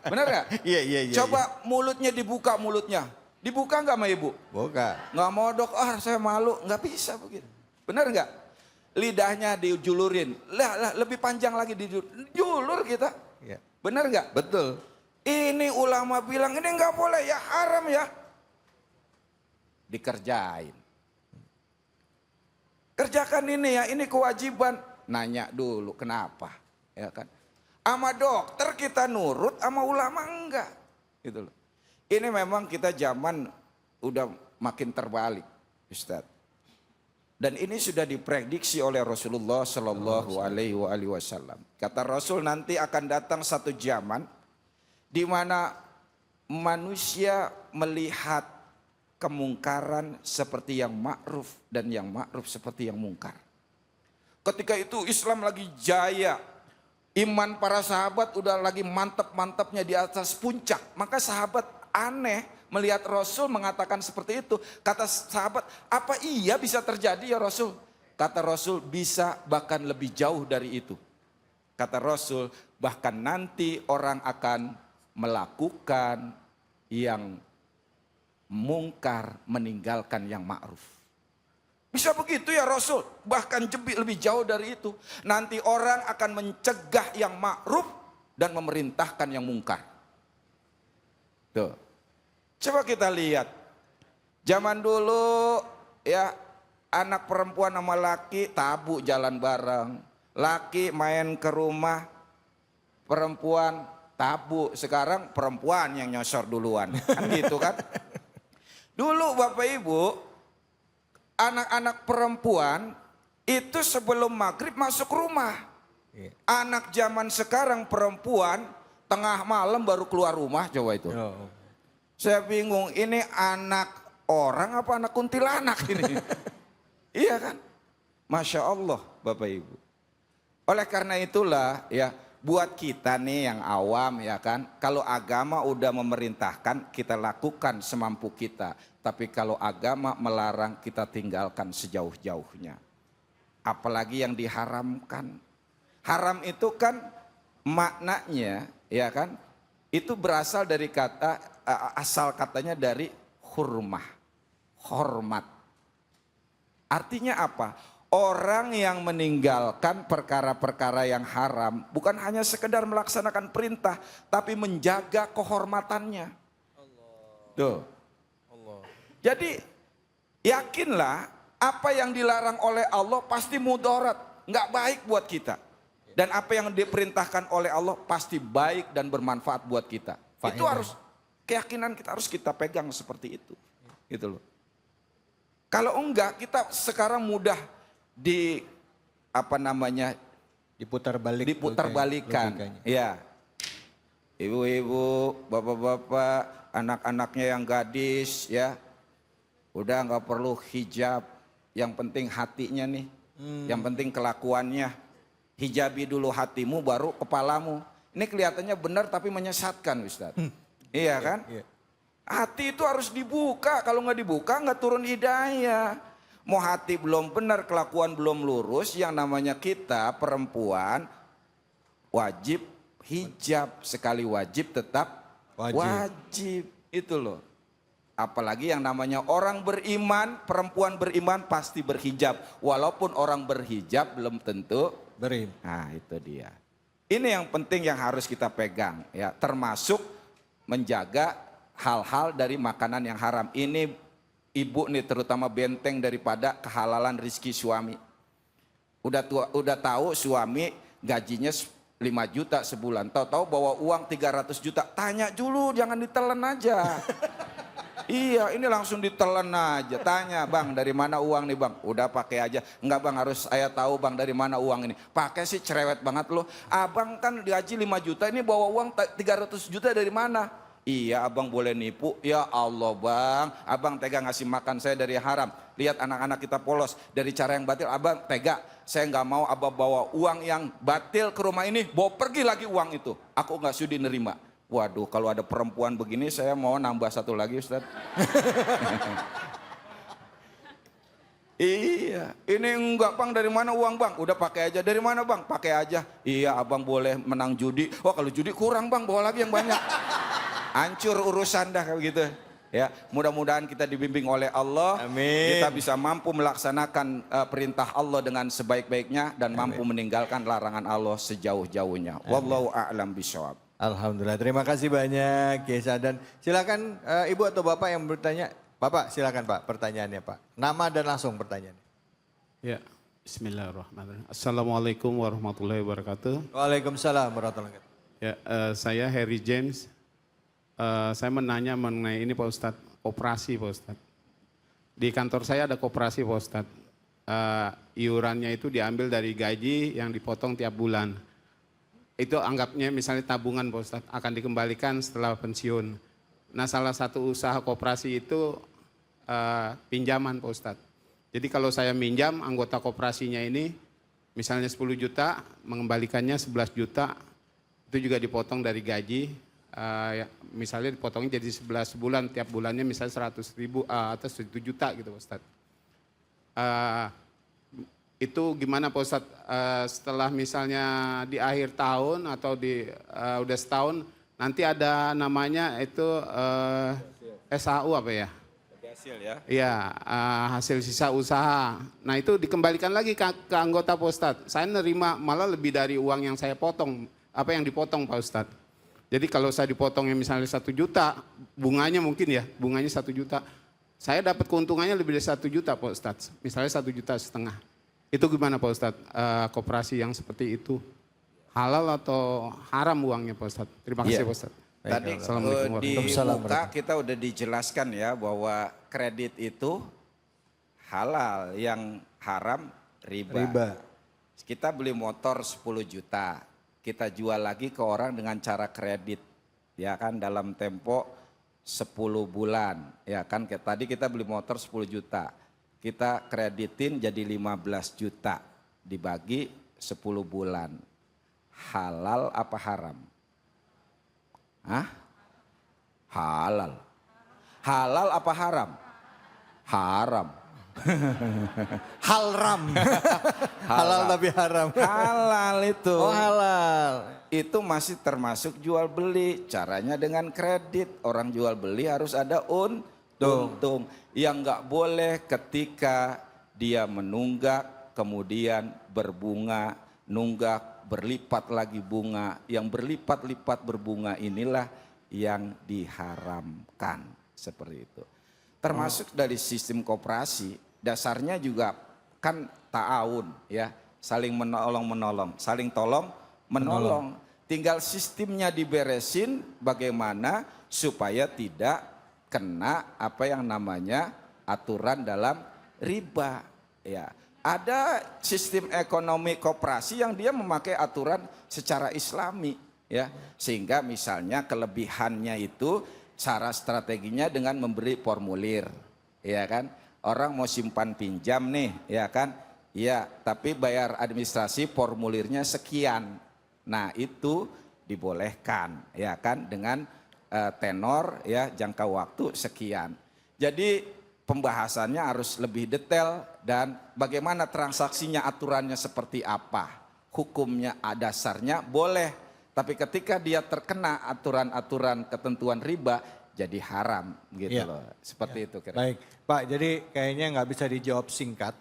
Benar nggak? Iya. Coba mulutnya dibuka mulutnya. Dibuka nggak sama Ibu? Buka. Nggak mau dok, saya malu. Nggak bisa begitu. Benar nggak? Lidahnya dijulurin. Lebih panjang lagi dijulur kita. Ya. Benar nggak? Betul. Ini ulama bilang ini nggak boleh ya, haram ya. Dikerjain. Kerjakan ini ya, ini kewajiban. Nanya dulu kenapa, ya kan? Sama dokter kita nurut, sama ulama enggak. Gitu loh. Ini memang kita zaman udah makin terbalik, Ustadz. Dan ini sudah diprediksi oleh Rasulullah Shallallahu Alaihi Wasallam. Kata Rasul, nanti akan datang satu zaman di mana manusia melihat kemungkaran seperti yang ma'ruf dan yang ma'ruf seperti yang mungkar. Ketika itu Islam lagi jaya, iman para sahabat udah lagi mantap-mantapnya di atas puncak. Maka sahabat aneh melihat Rasul mengatakan seperti itu. Kata sahabat, apa iya bisa terjadi ya Rasul? Kata Rasul, bisa bahkan lebih jauh dari itu. Kata Rasul, bahkan nanti orang akan melakukan yang mungkar, meninggalkan yang ma'ruf. Bisa begitu ya Rasul? Bahkan lebih jauh dari itu. Nanti orang akan mencegah yang ma'ruf dan memerintahkan yang mungkar. Tuh. Coba kita lihat. Zaman dulu ya, anak perempuan sama laki tabu jalan bareng. Laki main ke rumah perempuan tabu. Sekarang perempuan yang nyosor duluan. Kan gitu kan? Dulu Bapak Ibu, anak-anak perempuan itu sebelum maghrib masuk rumah. Anak zaman sekarang perempuan tengah malam baru keluar rumah, coba itu. Saya bingung, ini anak orang apa anak kuntilanak ini? Iya kan? Masya Allah Bapak Ibu. Oleh karena itulah ya, buat kita nih yang awam ya kan, kalau agama udah memerintahkan kita lakukan semampu kita. Tapi kalau agama melarang kita tinggalkan sejauh-jauhnya. Apalagi yang diharamkan. Haram itu kan maknanya ya kan, itu berasal dari kata, asal katanya dari hurmah, hormat. Artinya apa? Orang yang meninggalkan perkara-perkara yang haram bukan hanya sekedar melaksanakan perintah, tapi menjaga kehormatannya. Tuh. Jadi yakinlah apa yang dilarang oleh Allah pasti mudarat, nggak baik buat kita. Dan apa yang diperintahkan oleh Allah pasti baik dan bermanfaat buat kita. Itu harus keyakinan kita, harus kita pegang seperti itu. Gitu loh. Kalau enggak, kita sekarang mudah diputar-balikan. Ya. Ibu-ibu, bapak-bapak, anak-anaknya yang gadis ya, udah nggak perlu hijab, yang penting hatinya nih, yang penting kelakuannya. Hijabi dulu hatimu baru kepalamu. Ini kelihatannya benar tapi menyesatkan Ustaz. Iya kan? Hati itu harus dibuka, kalau nggak dibuka nggak turun hidayah. Mau hati belum benar, kelakuan belum lurus, yang namanya kita perempuan wajib hijab. Sekali wajib tetap wajib. Itu loh. Apalagi yang namanya orang beriman, perempuan beriman pasti berhijab. Walaupun orang berhijab belum tentu beriman. Nah itu dia. Ini yang penting yang harus kita pegang ya. Termasuk menjaga hal-hal dari makanan yang haram. Ini ibu nih terutama benteng daripada kehalalan rizki suami. Udah tahu suami gajinya 5 juta sebulan. Tahu-tahu bawa uang 300 juta. Tanya dulu, jangan ditelan aja. Iya, ini langsung ditelan aja. Tanya, bang dari mana uang nih bang? Udah pakai aja. Enggak bang, harus saya tahu bang dari mana uang ini. Pakai sih cerewet banget loh. Abang kan gaji 5 juta, ini bawa uang 300 juta dari mana? Iya abang boleh nipu. Ya Allah bang, abang tega ngasih makan saya dari haram. Lihat anak-anak kita polos dari cara yang batil. Abang tega, saya nggak mau abang bawa uang yang batil ke rumah ini. Bawa pergi lagi uang itu. Aku nggak sudi nerima. Waduh, kalau ada perempuan begini saya mau nambah satu lagi Ustaz. Iya, ini enggak bang, dari mana uang bang? Udah pakai aja. Dari mana bang? Pakai aja. Iya abang boleh menang judi. Wah kalau judi kurang bang, bawa lagi yang banyak. Hancur urusan dah kayak gitu. Ya, mudah-mudahan kita dibimbing oleh Allah. Amin. Kita bisa mampu melaksanakan perintah Allah dengan sebaik-baiknya dan mampu meninggalkan larangan Allah sejauh-jauhnya. Wallahu a'lam bishawab. Alhamdulillah, terima kasih banyak Kiai Sadan. Silakan Ibu atau Bapak yang bertanya. Bapak silakan Pak, pertanyaannya Pak. Nama dan langsung pertanyaannya. Ya, bismillahirrahmanirrahim. Assalamualaikum warahmatullahi wabarakatuh. Waalaikumsalam warahmatullahi wabarakatuh. Ya, saya Harry James. Saya menanya mengenai ini Pak Ustadz, koperasi Pak Ustadz. Di kantor saya ada koperasi Pak Ustadz. Iurannya itu diambil dari gaji yang dipotong tiap bulan. Itu anggapnya misalnya tabungan Pak Ustadz, akan dikembalikan setelah pensiun. Nah salah satu usaha koperasi itu pinjaman Pak Ustadz. Jadi kalau saya minjam anggota koperasinya ini misalnya 10 juta, mengembalikannya 11 juta, itu juga dipotong dari gaji. Misalnya dipotongnya jadi 11 bulan, tiap bulannya misalnya 100 ribu atau 1 juta gitu Pak Ustadz. Itu gimana Pak Ustadz setelah misalnya di akhir tahun atau udah setahun nanti ada namanya itu SAU apa ya? Hasil ya. Iya, hasil sisa usaha. Nah itu dikembalikan lagi ke anggota Pak Ustadz. Saya nerima malah lebih dari uang yang saya potong, apa yang dipotong Pak Ustadz. Jadi kalau saya dipotongnya misalnya 1 juta, bunganya mungkin ya, bunganya 1 juta. Saya dapat keuntungannya lebih dari 1 juta Pak Ustadz, misalnya 1,5 juta. Itu gimana Pak Ustadz, koperasi yang seperti itu? Halal atau haram uangnya Pak Ustadz? Terima kasih Pak Ustadz. Tadi Assalamualaikum di warahmatullahi muka kita udah dijelaskan ya bahwa kredit itu halal, yang haram riba. Kita beli motor 10 juta, kita jual lagi ke orang dengan cara kredit. Ya kan dalam tempo 10 bulan. Ya kan tadi kita beli motor 10 juta. Kita kreditin jadi 15 juta dibagi 10 bulan. Halal apa haram? Hah? Halal. Halal apa haram? Haram. Halram. Halal tapi haram. Halal itu. Oh halal. Itu masih termasuk jual beli. Caranya dengan kredit. Orang jual beli harus ada untung. Yang nggak boleh ketika dia menunggak kemudian berbunga, nunggak berlipat lagi bunga, yang berlipat-lipat berbunga inilah yang diharamkan seperti itu. Termasuk dari sistem koperasi, dasarnya juga kan ta'awun ya, saling menolong, saling tolong menolong. Tinggal sistemnya diberesin bagaimana supaya tidak kena apa yang namanya aturan dalam riba ya. Ada sistem ekonomi koperasi yang dia memakai aturan secara islami ya, sehingga misalnya kelebihannya itu cara strateginya dengan memberi formulir ya kan. Orang mau simpan pinjam nih ya kan, ya tapi bayar administrasi formulirnya sekian. Nah itu dibolehkan ya kan dengan tenor ya jangka waktu sekian. Jadi pembahasannya harus lebih detail dan bagaimana transaksinya, aturannya seperti apa, hukumnya dasarnya boleh, tapi ketika dia terkena aturan-aturan ketentuan riba jadi haram gitu loh, seperti itu kira-kira. Baik Pak, jadi kayaknya nggak bisa dijawab singkat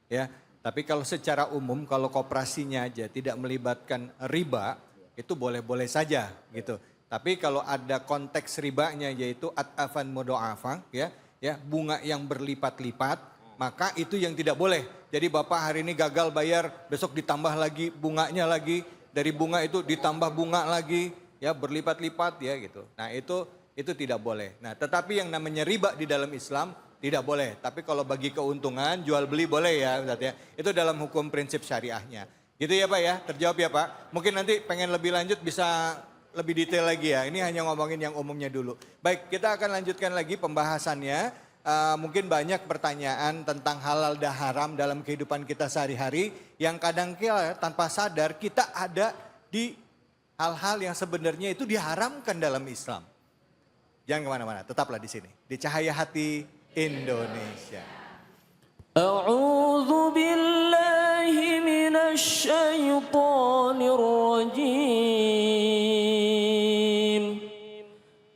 ya. Tapi kalau secara umum kalau koperasinya aja tidak melibatkan riba itu boleh-boleh saja gitu. Tapi kalau ada konteks ribanya yaitu at'afan mudha'afah ya, bunga yang berlipat-lipat, maka itu yang tidak boleh. Jadi Bapak hari ini gagal bayar, besok ditambah lagi bunganya lagi, dari bunga itu ditambah bunga lagi, ya berlipat-lipat ya gitu. Nah itu tidak boleh. Nah tetapi yang namanya riba di dalam Islam tidak boleh. Tapi kalau bagi keuntungan jual beli boleh ya Ustaz ya. Itu dalam hukum prinsip syariahnya. Gitu ya Pak ya, terjawab ya Pak. Mungkin nanti pengen lebih lanjut bisa lebih detail lagi ya. Ini hanya ngomongin yang umumnya dulu. Baik, kita akan lanjutkan lagi pembahasannya. Mungkin banyak pertanyaan tentang halal dan haram dalam kehidupan kita sehari-hari. Yang kadang kala tanpa sadar kita ada di hal-hal yang sebenarnya itu diharamkan dalam Islam. Jangan kemana-mana, tetaplah di sini. Di Cahaya Hati Indonesia. A'udzu billahi minasy syaithanir rajim.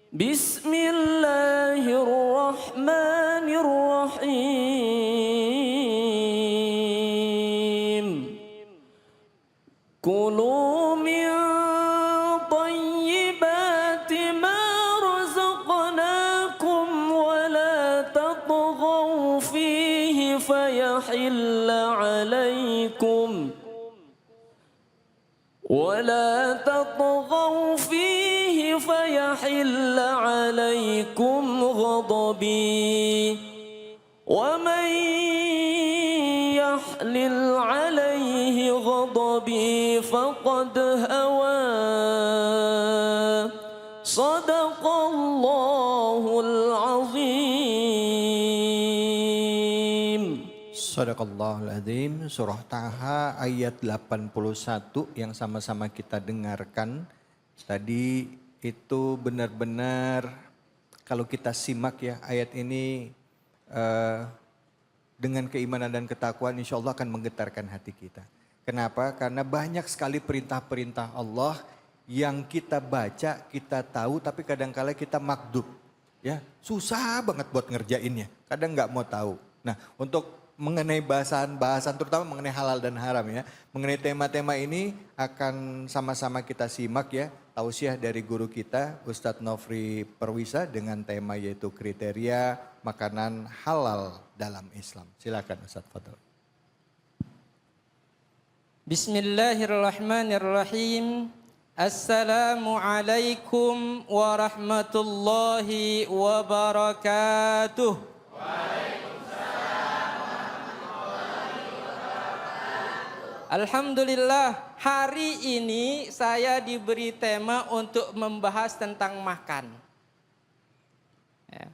Bismillahirrahmanirrahim. Kulu min thayyib فيه فيحل عليكم ولا تطغوا فيه فيحل عليكم غضبي ومن يحلل عليه غضبي فقد هوى صدق الله العظيم. Sadaqallahul Azim, surah Taha ayat 81 yang sama-sama kita dengarkan. Tadi itu benar-benar kalau kita simak ya ayat ini dengan keimanan dan ketakwaan insya Allah akan menggetarkan hati kita. Kenapa? Karena banyak sekali perintah-perintah Allah yang kita baca, kita tahu tapi kadang-kala kita makdub. Ya, susah banget buat ngerjainnya. Kadang nggak mau tahu. Nah, untuk mengenai bahasan terutama mengenai halal dan haram ya. Mengenai tema-tema ini akan sama-sama kita simak ya. Tausiah dari guru kita Ustadz Nofri Perwisa dengan tema yaitu kriteria makanan halal dalam Islam. Silakan Ustadz Fadl. Bismillahirrahmanirrahim. Assalamualaikum warahmatullahi wabarakatuh. Alhamdulillah, hari ini saya diberi tema untuk membahas tentang makan. Ya.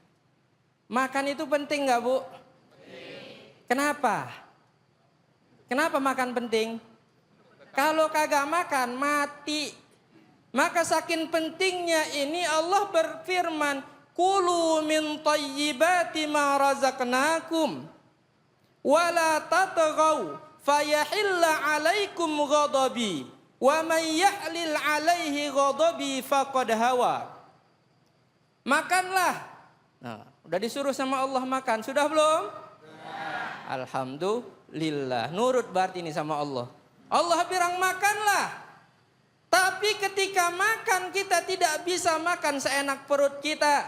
Makan itu penting nggak Bu? Penting. Kenapa? Kenapa makan penting? Kalau kagak makan mati. Maka saking pentingnya ini Allah berfirman, "Kulu min thayyibati ma razaqnakum wa la tatghaw fayahilla 'alaikum ghadabi wa may yahlil 'alaihi ghadabi faqad hawa." Makanlah. Nah, udah disuruh sama Allah makan, sudah belum? Sudah. Alhamdulillah. Nurut berarti ini sama Allah. Allah bilang makanlah. Tapi ketika makan kita tidak bisa makan seenak perut kita.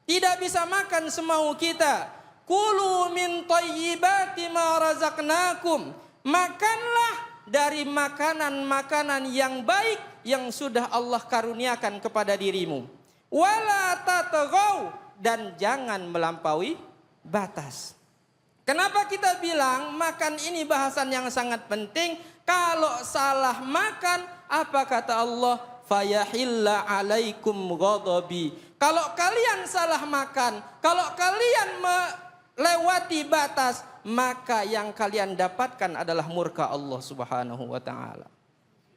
Tidak bisa makan semau kita. Kulu min thayyibati ma razaqnakum. Makanlah dari makanan-makanan yang baik yang sudah Allah karuniakan kepada dirimu. Wala tatghaw, dan jangan melampaui batas. Kenapa kita bilang makan ini bahasan yang sangat penting? Kalau salah makan, apa kata Allah? Fayahilla 'alaikum ghadabi. Kalau kalian salah makan, kalau kalian melewati batas, maka yang kalian dapatkan adalah murka Allah Subhanahu wa taala.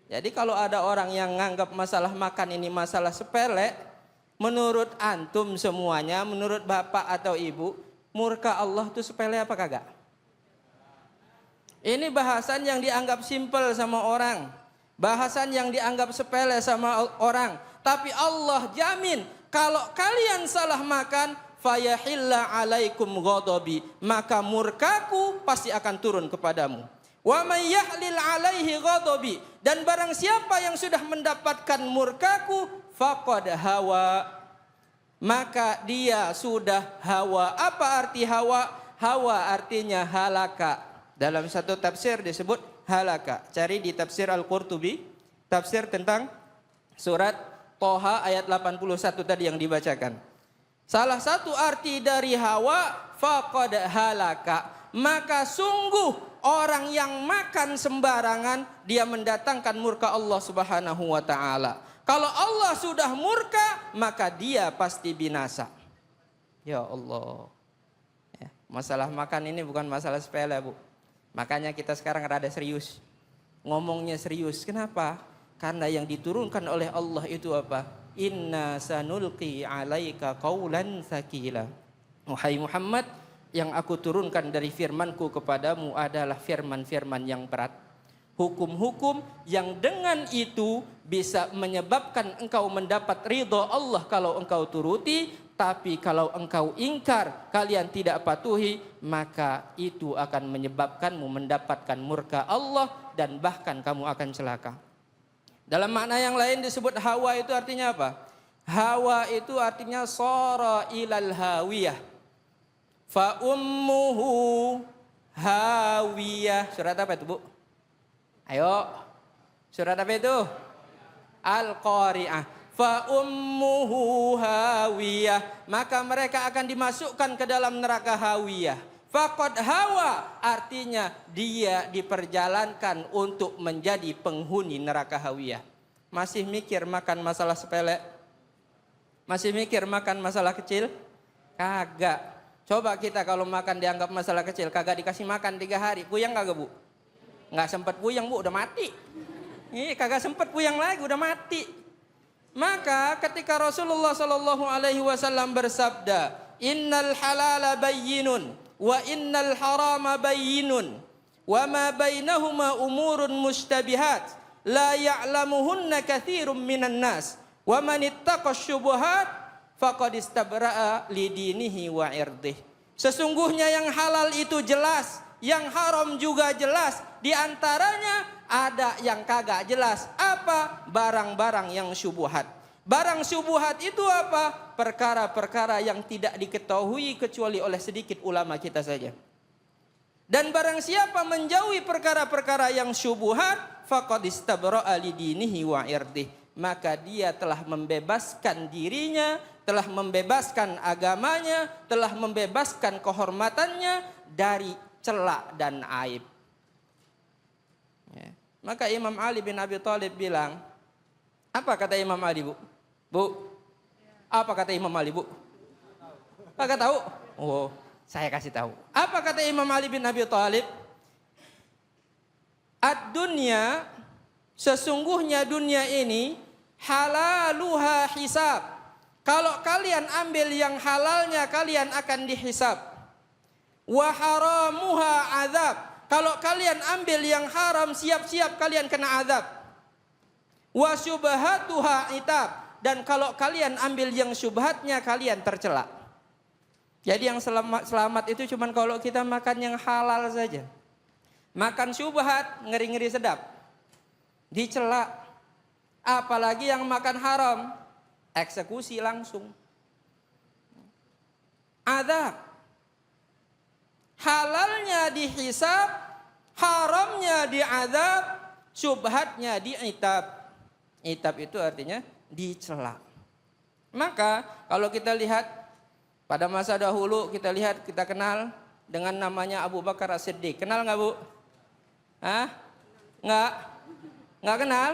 Jadi kalau ada orang yang menganggap masalah makan ini masalah sepele, menurut antum semuanya, menurut bapak atau ibu, murka Allah itu sepele apa kagak? Ini bahasan yang dianggap simpel sama orang. Bahasan yang dianggap sepele sama orang. Tapi Allah jamin kalau kalian salah makan, fayahilla 'alaikum ghadabi, maka murkaku pasti akan turun kepadamu. Wa may yahlil 'alaihi ghadabi, dan barang siapa yang sudah mendapatkan murkaku, faqad hawa, maka dia sudah hawa. Apa arti hawa? Hawa artinya halaka. Dalam satu tafsir disebut halaka. Cari di tafsir Al-Qurtubi, tafsir tentang surat Toha ayat 81 tadi yang dibacakan. Salah satu arti dari hawa, faqad halaka, maka sungguh orang yang makan sembarangan dia mendatangkan murka Allah Subhanahu wa taala. Kalau Allah sudah murka, maka dia pasti binasa. Ya Allah. Ya, masalah makan ini bukan masalah sepele, Bu. Makanya kita sekarang rada serius. Ngomongnya serius. Kenapa? Karena yang diturunkan oleh Allah itu apa? Inna sanulqi alaika qawlan tsaqila. Wahai Muhammad, yang aku turunkan dari firmanku kepadamu adalah firman-firman yang berat. Hukum-hukum yang dengan itu bisa menyebabkan engkau mendapat ridha Allah kalau engkau turuti. Tapi kalau engkau ingkar, kalian tidak patuhi, maka itu akan menyebabkanmu mendapatkan murka Allah dan bahkan kamu akan celaka. Dalam makna yang lain disebut hawa itu artinya apa? Hawa itu artinya sara ilal hawiyah. fa ummuhu hawiyah. Surat apa itu, Bu? Ayo. Surat apa itu? Al-Qari'ah. Fa ummuhu hawiyah. Maka mereka akan dimasukkan ke dalam neraka hawiyah. Faqad hawa, artinya dia diperjalankan untuk menjadi penghuni neraka hawiyah. Masih mikir makan masalah sepele? Masih mikir makan masalah kecil? Kagak. Coba kita kalau makan dianggap masalah kecil, kagak dikasih makan 3 hari, puyeng kagak, Bu? Nggak sempat puyeng, Bu, udah mati. Kagak sempat puyeng lagi, udah mati. Maka ketika Rasulullah SAW bersabda, innal halala bayyinun wa innal harama bayyinun wa ma bainahuma umurun mustabihat la ya'lamuhunna katsirun minan nas wa man ittaqa syubuhat faqad istabra'a lidinihi wa irdih. Sesungguhnya yang halal itu jelas, yang haram juga jelas. Di antaranya ada yang kagak jelas. Apa? Barang-barang yang syubhat. Barang syubhat itu apa? Perkara-perkara yang tidak diketahui kecuali oleh sedikit ulama kita saja. Dan barang siapa menjauhi perkara-perkara yang syubhat, faqad istabra'a lidinihi wa irdih. Maka dia telah membebaskan dirinya, telah membebaskan agamanya, telah membebaskan kehormatannya dari celak dan aib. Maka Imam Ali bin Abi Thalib bilang, apa kata Imam Ali, Bu? Bu, apa kata Imam Ali, Bu? Kagak tahu? Oh, saya kasih tahu. Apa kata Imam Ali bin Abi Thalib? Ad-dunya, sesungguhnya dunia ini halaluha hisab. Kalau kalian ambil yang halalnya, kalian akan dihisab. Wa haramuha azab. Kalau kalian ambil yang haram, siap-siap kalian kena azab. Wa syubhatuha itab. Dan kalau kalian ambil yang syubhatnya, kalian tercela. Jadi yang selamat itu cuma kalau kita makan yang halal saja. Makan syubhat, ngeri-ngeri sedap. Dicela. Apalagi yang makan haram, eksekusi langsung. Azab. Halalnya dihisab, haramnya diazab, syubhatnya diitab. Itab itu artinya dicela. Maka kalau kita lihat pada masa dahulu, kita kenal dengan namanya Abu Bakar As-Siddiq. Kenal nggak, Bu? Hah? Nggak kenal?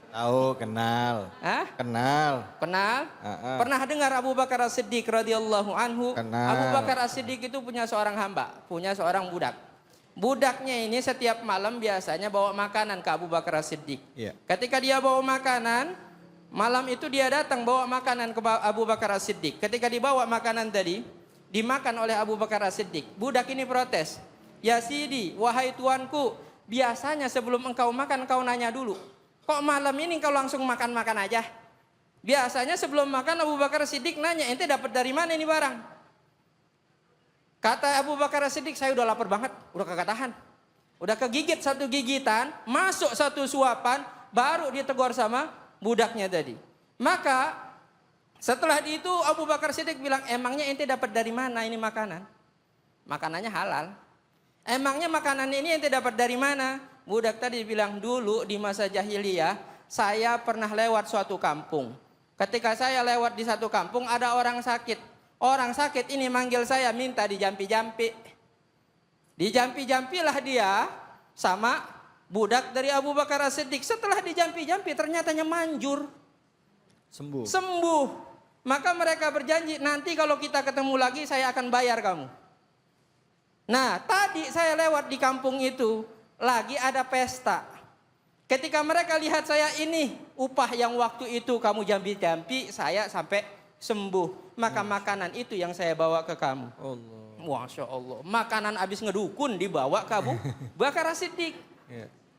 Tahu, kenal. Hah? Kenal. Kenal? Pernah dengar Abu Bakar As-Siddiq radhiyallahu anhu? Kenal. Abu Bakar As-Siddiq itu punya seorang hamba, punya seorang budak. Budaknya ini setiap malam biasanya bawa makanan ke Abu Bakar As-Siddiq. Iya. Ketika dia bawa makanan, malam itu dia datang bawa makanan ke Abu Bakar As-Siddiq. Ketika dibawa makanan tadi, dimakan oleh Abu Bakar As-Siddiq. Budak ini protes. Ya Sidi, wahai tuanku, biasanya sebelum engkau makan, engkau nanya dulu. Kok malam ini engkau langsung makan-makan aja? Biasanya sebelum makan Abu Bakar As-Siddiq nanya, ente dapat dari mana ini barang? Kata Abu Bakar As-Siddiq, saya udah lapar banget, udah kagak tahan. Udah kegigit satu gigitan, masuk satu suapan, baru ditegur sama budaknya tadi. Maka setelah itu Abu Bakar Siddiq bilang, emangnya ente dapat dari mana ini makanan? Makanannya halal. Emangnya makanan ini ente dapat dari mana? Budak tadi bilang, dulu di masa jahiliyah saya pernah lewat suatu kampung. Ketika saya lewat di satu kampung ada orang sakit. Orang sakit ini manggil saya minta dijampi-jampi. Dijampi-jampilah dia sama budak dari Abu Bakar As-Siddiq. Setelah dijampi-jampi ternyatanya manjur. Sembuh. Maka mereka berjanji, nanti kalau kita ketemu lagi saya akan bayar kamu. Nah, tadi saya lewat di kampung itu, lagi ada pesta. Ketika mereka lihat saya, ini upah yang waktu itu kamu jampi-jampi, saya sampai sembuh. Maka makanan itu yang saya bawa ke kamu. Masya Allah. Makanan habis ngedukun dibawa ke Abu Bakar As-Siddiq.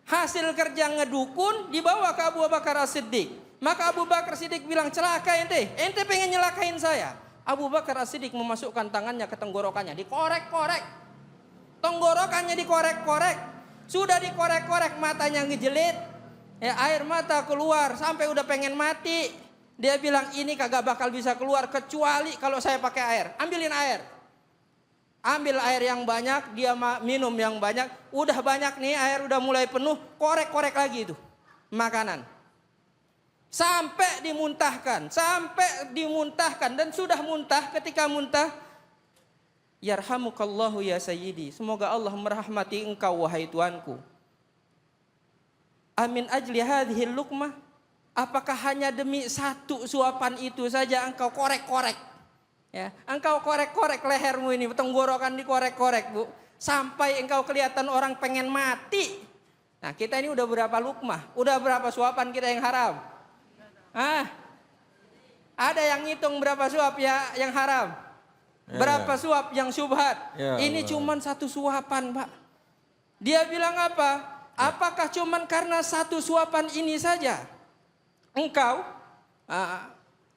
Hasil kerja ngedukun dibawa ke Abu Bakar As-Siddiq. Maka Abu Bakar As-Siddiq bilang, celaka ente pengen nyelakain saya. Abu Bakar As-Siddiq memasukkan tangannya ke tenggorokannya, dikorek-korek. Tenggorokannya dikorek-korek. Sudah dikorek-korek, matanya ngejelit. Air mata keluar sampai udah pengen mati. Dia bilang, ini kagak bakal bisa keluar kecuali kalau saya pakai air. Ambilin air. Ambil air yang banyak, dia minum yang banyak. Udah banyak nih, air udah mulai penuh, korek-korek lagi itu makanan. Sampai dimuntahkan, dan sudah muntah. Ketika muntah, yarhamukallahu ya sayyidi, semoga Allah merahmati engkau wahai tuanku. Amin ajli hadhil luqmah, apakah hanya demi satu suapan itu saja engkau korek-korek? Ya, engkau korek-korek lehermu ini, tenggorokan dikorek-korek, Bu, sampai engkau kelihatan orang pengen mati. Nah, kita ini udah berapa lukmah? Udah berapa suapan kita yang haram? Ada yang ngitung berapa suap ya yang haram? Berapa suap yang syubhat? Ini cuman satu suapan, Pak. Dia bilang apa? Apakah cuman karena satu suapan ini saja engkau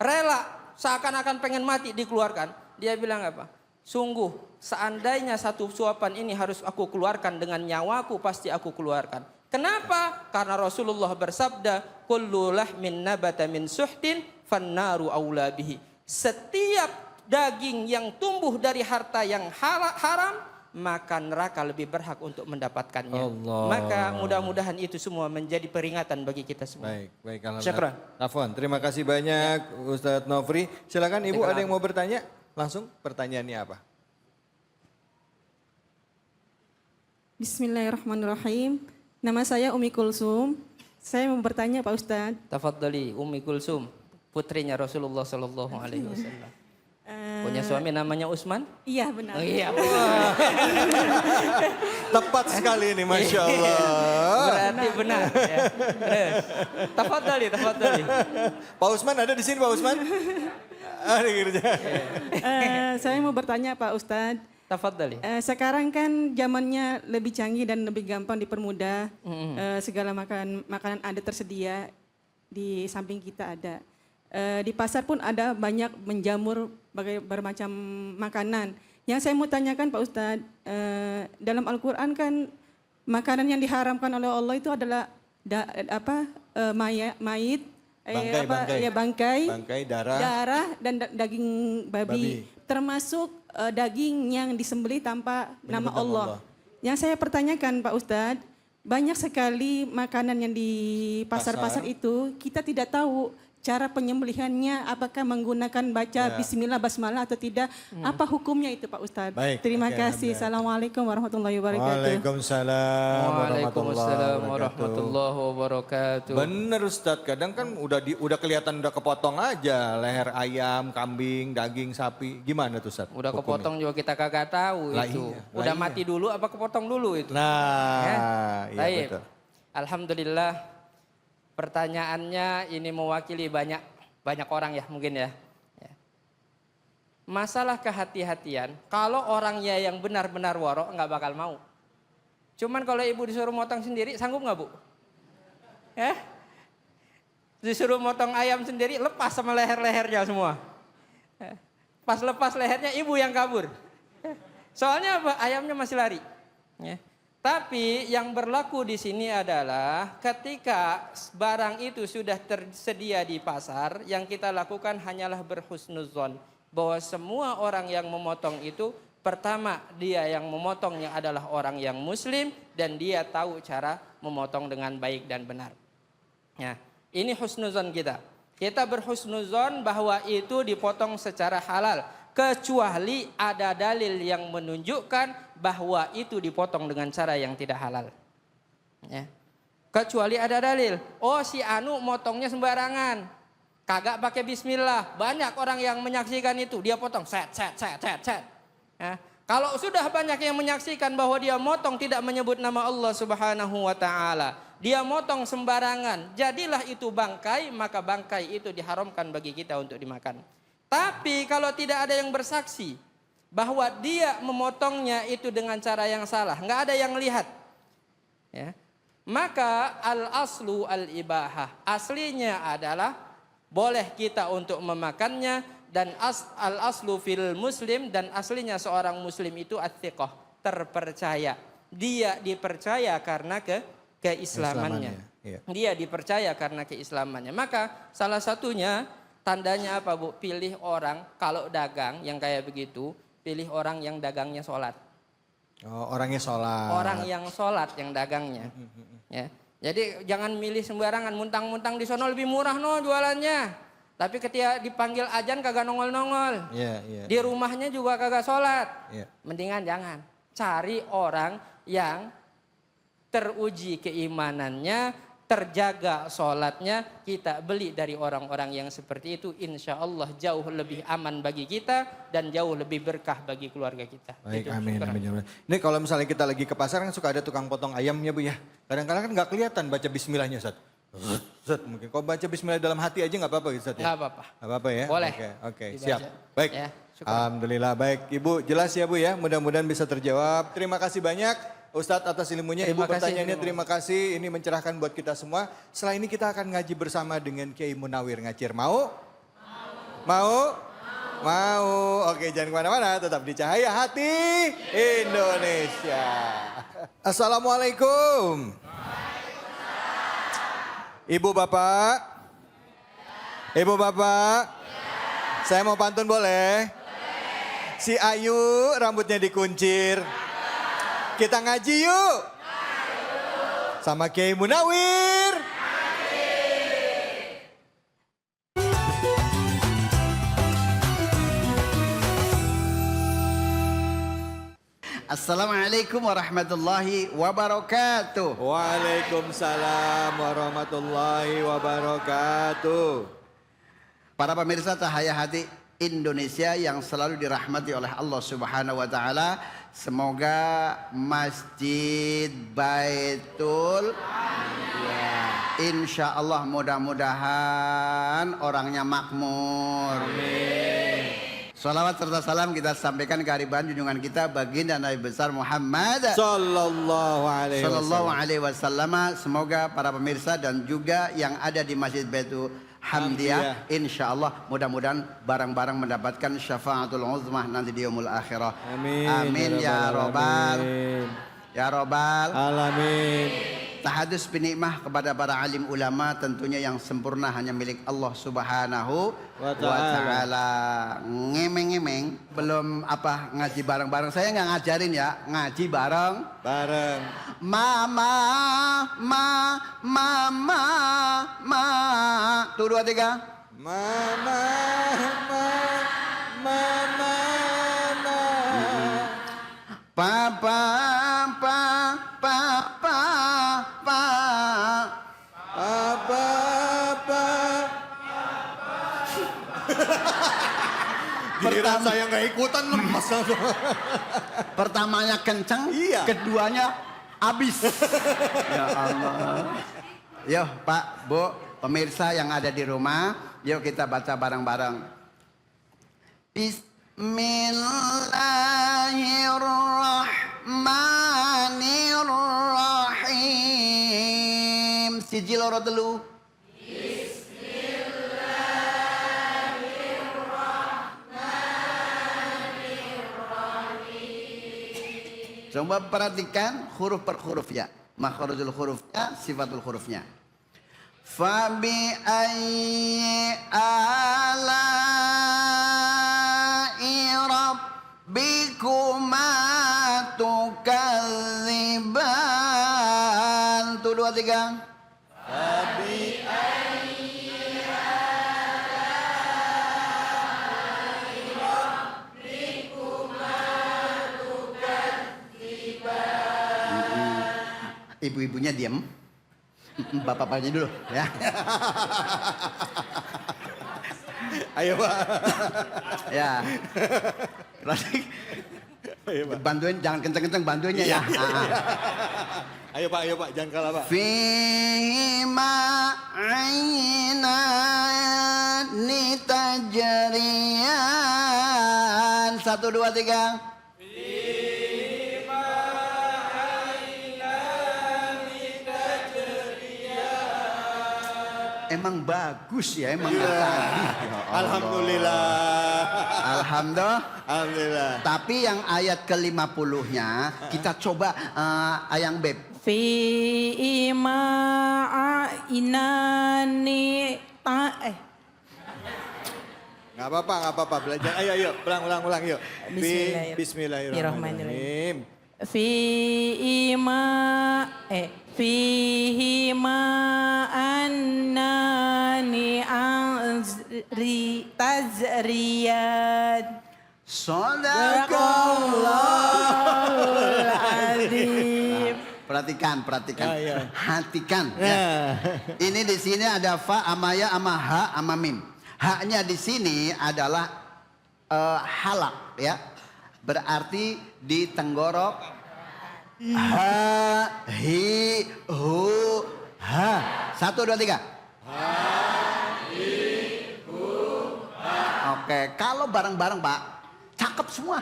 rela seakan-akan pengen mati dikeluarkan? Dia bilang apa? Sungguh seandainya satu suapan ini harus aku keluarkan dengan nyawaku, pasti aku keluarkan. Kenapa? Karena Rasulullah bersabda, kullu lahmin nabata min suhtin fannaru aula bihi. Setiap daging yang tumbuh dari harta yang haram, maka neraka lebih berhak untuk mendapatkannya. Allah. Maka mudah-mudahan itu semua menjadi peringatan bagi kita semua. Baik. Syukran. Afwan, terima kasih banyak Ustadz Nofri. Silakan Ibu, ada yang mau bertanya? Langsung pertanyaannya apa? Bismillahirrahmanirrahim. Nama saya Umi Kulsum. Saya mau bertanya Pak Ustadz. Tafadhali Ummi Kulsum, putrinya Rasulullah sallallahu alaihi wasallam. Punya suami namanya Utsman? Iya benar. Oh, iya. Tepat sekali ini, Masya Allah. Berarti benar. Ya. Tafadhali. Pak Usman ada di sini, Pak Usman? Ada kerja. Saya mau bertanya Pak Ustadz. Tafadhali. Sekarang kan zamannya lebih canggih dan lebih gampang dipermudah. Segala makanan ada tersedia di samping kita ada. Di pasar pun ada banyak menjamur bermacam makanan. Yang saya mau tanyakan Pak Ustadz, dalam Al-Quran kan makanan yang diharamkan oleh Allah itu adalah bangkai, darah dan daging babi. Termasuk daging yang disembelih tanpa nama Allah. Yang saya pertanyakan Pak Ustadz, banyak sekali makanan yang di pasar-pasar itu kita tidak tahu cara penyembelihannya, apakah menggunakan baca bismillah basmalah atau tidak. Apa hukumnya itu Pak Ustadz? Baik, Terima kasih. Assalamualaikum warahmatullahi wabarakatuh. Waalaikumsalam warahmatullahi wabarakatuh. Bener Ustadz, kadang kan udah kelihatan udah kepotong aja leher ayam, kambing, daging sapi. Gimana tuh Ustadz? Udah hukumnya? kepotong juga kita kagak tahu Lah itu. iya, lah Udah iya. mati dulu apa kepotong dulu itu? Nah, iya Baik. betul. Alhamdulillah. Pertanyaannya ini mewakili banyak orang ya mungkin ya. Masalah kehati-hatian, kalau orangnya yang benar-benar warok nggak bakal mau. Cuman kalau ibu disuruh motong sendiri, sanggup nggak Bu? Disuruh motong ayam sendiri, lepas sama leher-lehernya semua. Pas lepas lehernya ibu yang kabur. Soalnya apa? Ayamnya masih lari. Tapi yang berlaku di sini adalah ketika barang itu sudah tersedia di pasar, yang kita lakukan hanyalah berhusnuzon bahwa semua orang yang memotong itu, pertama dia yang memotongnya adalah orang yang muslim dan dia tahu cara memotong dengan baik dan benar. Ya, ini husnuzon kita. Kita berhusnuzon bahwa itu dipotong secara halal. Kecuali ada dalil yang menunjukkan bahwa itu dipotong dengan cara yang tidak halal. Ya. Kecuali ada dalil, oh si Anu motongnya sembarangan, kagak pakai bismillah. Banyak orang yang menyaksikan itu, dia potong set. Ya. Kalau sudah banyak yang menyaksikan bahwa dia motong tidak menyebut nama Allah Subhanahu wa taala, dia motong sembarangan, jadilah itu bangkai, maka bangkai itu diharamkan bagi kita untuk dimakan. Tapi kalau tidak ada yang bersaksi bahwa dia memotongnya itu dengan cara yang salah, nggak ada yang lihat, ya, maka al-aslu al-ibahah, aslinya adalah boleh kita untuk memakannya, dan al-aslu fil muslim, dan aslinya seorang muslim itu at-thiqah, terpercaya. Dia dipercaya karena keislamannya. Dia dipercaya karena keislamannya. Maka salah satunya tandanya apa Bu? Pilih orang kalau dagang yang kayak begitu, pilih orang yang dagangnya sholat. Oh, orangnya sholat. Orang yang sholat yang dagangnya. Ya. Jadi jangan milih sembarangan, muntang-muntang di sono lebih murah no jualannya. Tapi ketika dipanggil ajan kagak nongol-nongol. Di rumahnya juga kagak sholat. Mendingan jangan. Cari orang yang teruji keimanannya, terjaga sholatnya, kita beli dari orang-orang yang seperti itu, insya Allah jauh lebih aman bagi kita dan jauh lebih berkah bagi keluarga kita. Baik, Itu, amin, syukur. amin. Ini kalau misalnya kita lagi ke pasar kan suka ada tukang potong ayamnya Bu ya. Kadang-kadang kan nggak kelihatan baca bismillahnya Ustaz. Ustaz mungkin kalau baca bismillah dalam hati aja nggak apa-apa Ustaz ya? Nggak apa-apa. Nggak apa-apa ya? Boleh. Oke, Dibaca. siap. Baik. Ya, syukur. Alhamdulillah, baik. Ibu jelas ya Bu ya, mudah-mudahan bisa terjawab. Terima kasih banyak Ustadz atas ilmunya. Terima Ibu kasih, pertanyaannya terima kasih. Ini mencerahkan buat kita semua. Setelah ini kita akan ngaji bersama dengan Kiai Munawir Ngacir. Mau? Mau? Mau. Oke, jangan kemana-mana. Tetap di Cahaya Hati Indonesia. Assalamualaikum. Ibu Bapak. Ibu Bapak. Saya mau pantun boleh? Si Ayu rambutnya dikuncir. Kita ngaji yuk. Sama Kiai Munawir. Assalamualaikum warahmatullahi wabarakatuh. Waalaikumsalam warahmatullahi wabarakatuh. Para pemirsa Cahaya Hati Indonesia yang selalu dirahmati oleh Allah Subhanahu wa taala, semoga Masjid Baitul Insya Allah mudah-mudahan orangnya makmur. Salawat serta salam kita sampaikan ke hariban junjungan kita baginda Nabi besar Muhammad Sallallahu alaihi wasallam. Semoga para pemirsa dan juga yang ada di Masjid Baitul Hamdiah, insya Allah mudah-mudahan barang-barang mendapatkan syafaatul uzmah nanti di yaumul akhirah. Amin. Amin ya robbal ya robbal alamin. Tahadus binikmah kepada para alim ulama tentunya yang sempurna hanya milik Allah Subhanahu wa taala. Ngemeng-ngemeng belum apa ngaji bareng-bareng. Saya nggak ngajarin ya, ngaji bareng. Mama, tuh 2 3. Mama. Papa. Pertama saya nggak ikutan lemas. Pertamanya kenceng, keduanya habis. Ya Allah. Yo Pak, Bu, pemirsa yang ada di rumah, yuk kita baca bareng-bareng. Bismillahirrahmanirrahim. Siji loro telu. Coba perhatikan huruf per huruf ya. Makhrajul hurufnya, sifatul hurufnya. Fabi ayyi ala'i rabbikuma tukadziban. Tuh 2 3. Fabi ayyi ala'i rabbikuma tukadziban. Ibu-ibunya diam. Bapak-bapaknya dulu ya. Ayo Pak. Ya. Bantuin, jangan kenceng-kenceng bantuinnya ya. Ayo Pak, jangan kalah Pak. Fima ainani tajriyan. 1 2 3. Emang bagus ya, emang tadi. Ya Alhamdulillah. Alhamdulillah. Tapi yang ayat ke-50-nya kita coba ayang beb. Fi ma inani Nggak apa-apa belajar. Ayo, ulang yuk. Bismillahirrahmanirrahim. Bismillahirrahmanirrahim. Fihi annani tazriyat. Sadaqallahul azim. Perhatikan. Hatikan. Ya. Ini di sini ada fa, ama ya, ama ha, ama mim. Haknya di sini adalah halak, ya. Berarti di tenggorok. Ha, hi, hu, ha. 1, 2, 3. Oke, kalau bareng-bareng Pak, cakep semua.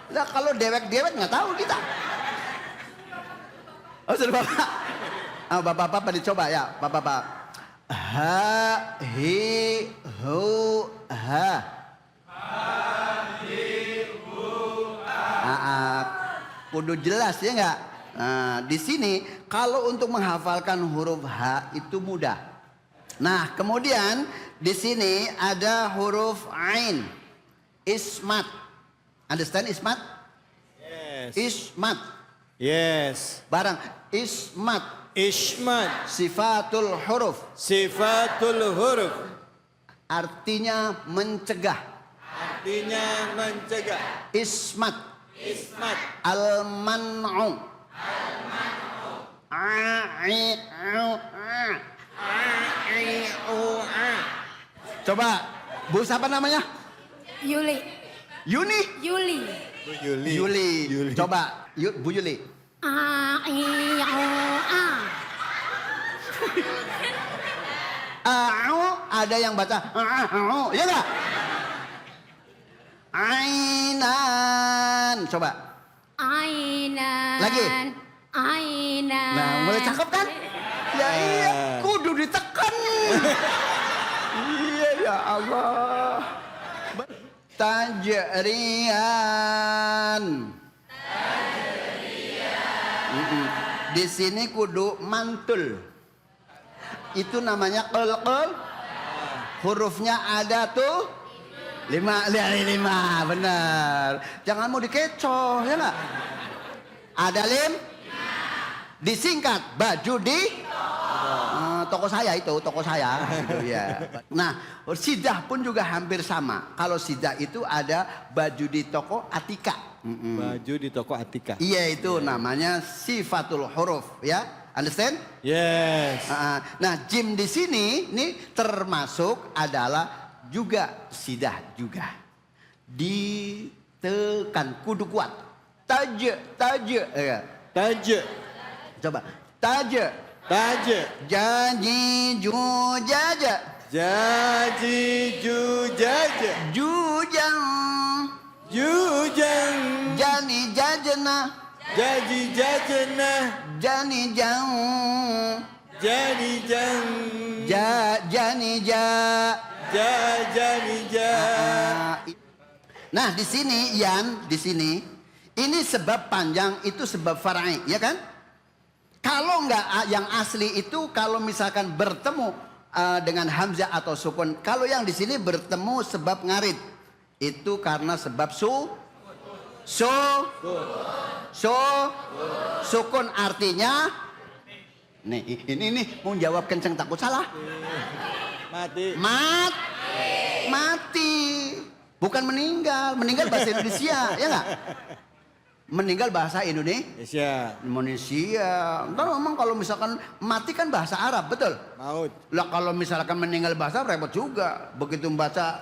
Nah, kalau dewek-dewek nggak tahu kita. Oh, sudah Bapak. Bapak-bapak pada dicoba ya, Bapak-bapak. Ha, hi, hu, ha. Kudu jelas ya nggak? Nah, di sini kalau untuk menghafalkan huruf H itu mudah. Nah, kemudian di sini ada huruf Ain. Ismat. Understand ismat? Yes. Ismat. Yes. Barang ismat. Ismat. Sifatul huruf. Sifatul huruf. Artinya mencegah. Artinya mencegah. Ismat. Ismat. Al-man'u. Coba, Bu siapa namanya? Yuli. Yuni? Yuli. Yuli. Coba, Bu Yuli. Ada yang baca ya enggak? Ainan. Coba. Ainan. Lagi. Ainan. Nah, mulai cakep kan? Ya iya, kudu ditekan. Iya ya Allah. Tajrian. Di sini kudu mantul. Itu namanya qal. Hurufnya ada tuh 5, benar. Jangan mau dikecoh, ya nggak? Ada lim? Disingkat, baju di toko saya itu, toko saya. Gitu, ya. Nah, sidah pun juga hampir sama. Kalau sidah itu ada baju di toko Atika. Baju di toko Atika. Iya itu namanya sifatul huruf, ya. Understand? Yes. Nah, jim di sini nih termasuk adalah juga sidah juga. Ditekan kudu kuat. Taje. Ya. Taje. Coba. Taje. Jaji jujaja. Jujang. Jani jajana. Jani jang. Nah, di sini di sini ini sebab panjang, itu sebab far'i, ya kan? Kalau enggak yang asli itu kalau misalkan bertemu dengan hamzah atau sukun. Kalau yang di sini bertemu sebab ngarid. Itu karena sebab sukun artinya nih ini mau jawab kenceng takut salah. Mati. Bukan meninggal bahasa Indonesia, ya enggak? Meninggal bahasa Indonesia. Entar memang kalau misalkan mati kan bahasa Arab, betul? Maut. Lah kalau misalkan meninggal bahasa repot juga. Begitu membaca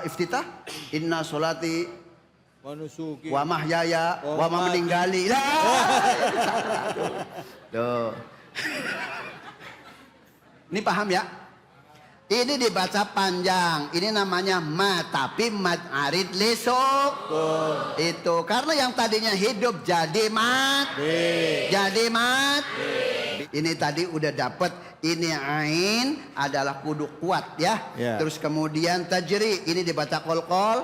iftitah, inna sholati Wanusuki. wa mahyaya wa ma meninggali. Tuh. Ini paham ya? Ini dibaca panjang. Ini namanya mat, tapi mat arid lesok. Itu karena yang tadinya hidup jadi mati. Ini tadi udah dapet. Ini ain adalah kudu kuat ya. Terus kemudian tajri. Ini dibaca kolkol.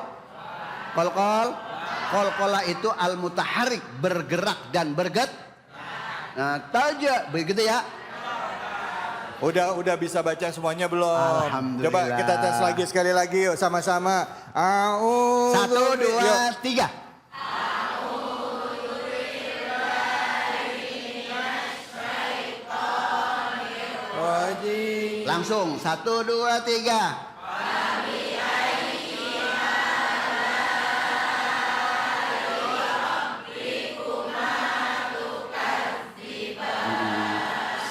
Kolkola itu al mutaharik, bergerak dan berget. Nah, taja begitu ya. Udah bisa baca semuanya belum? Alhamdulillah. Coba kita tes lagi sekali lagi yuk sama-sama. Satu, dua, tiga. Langsung, satu, dua, tiga.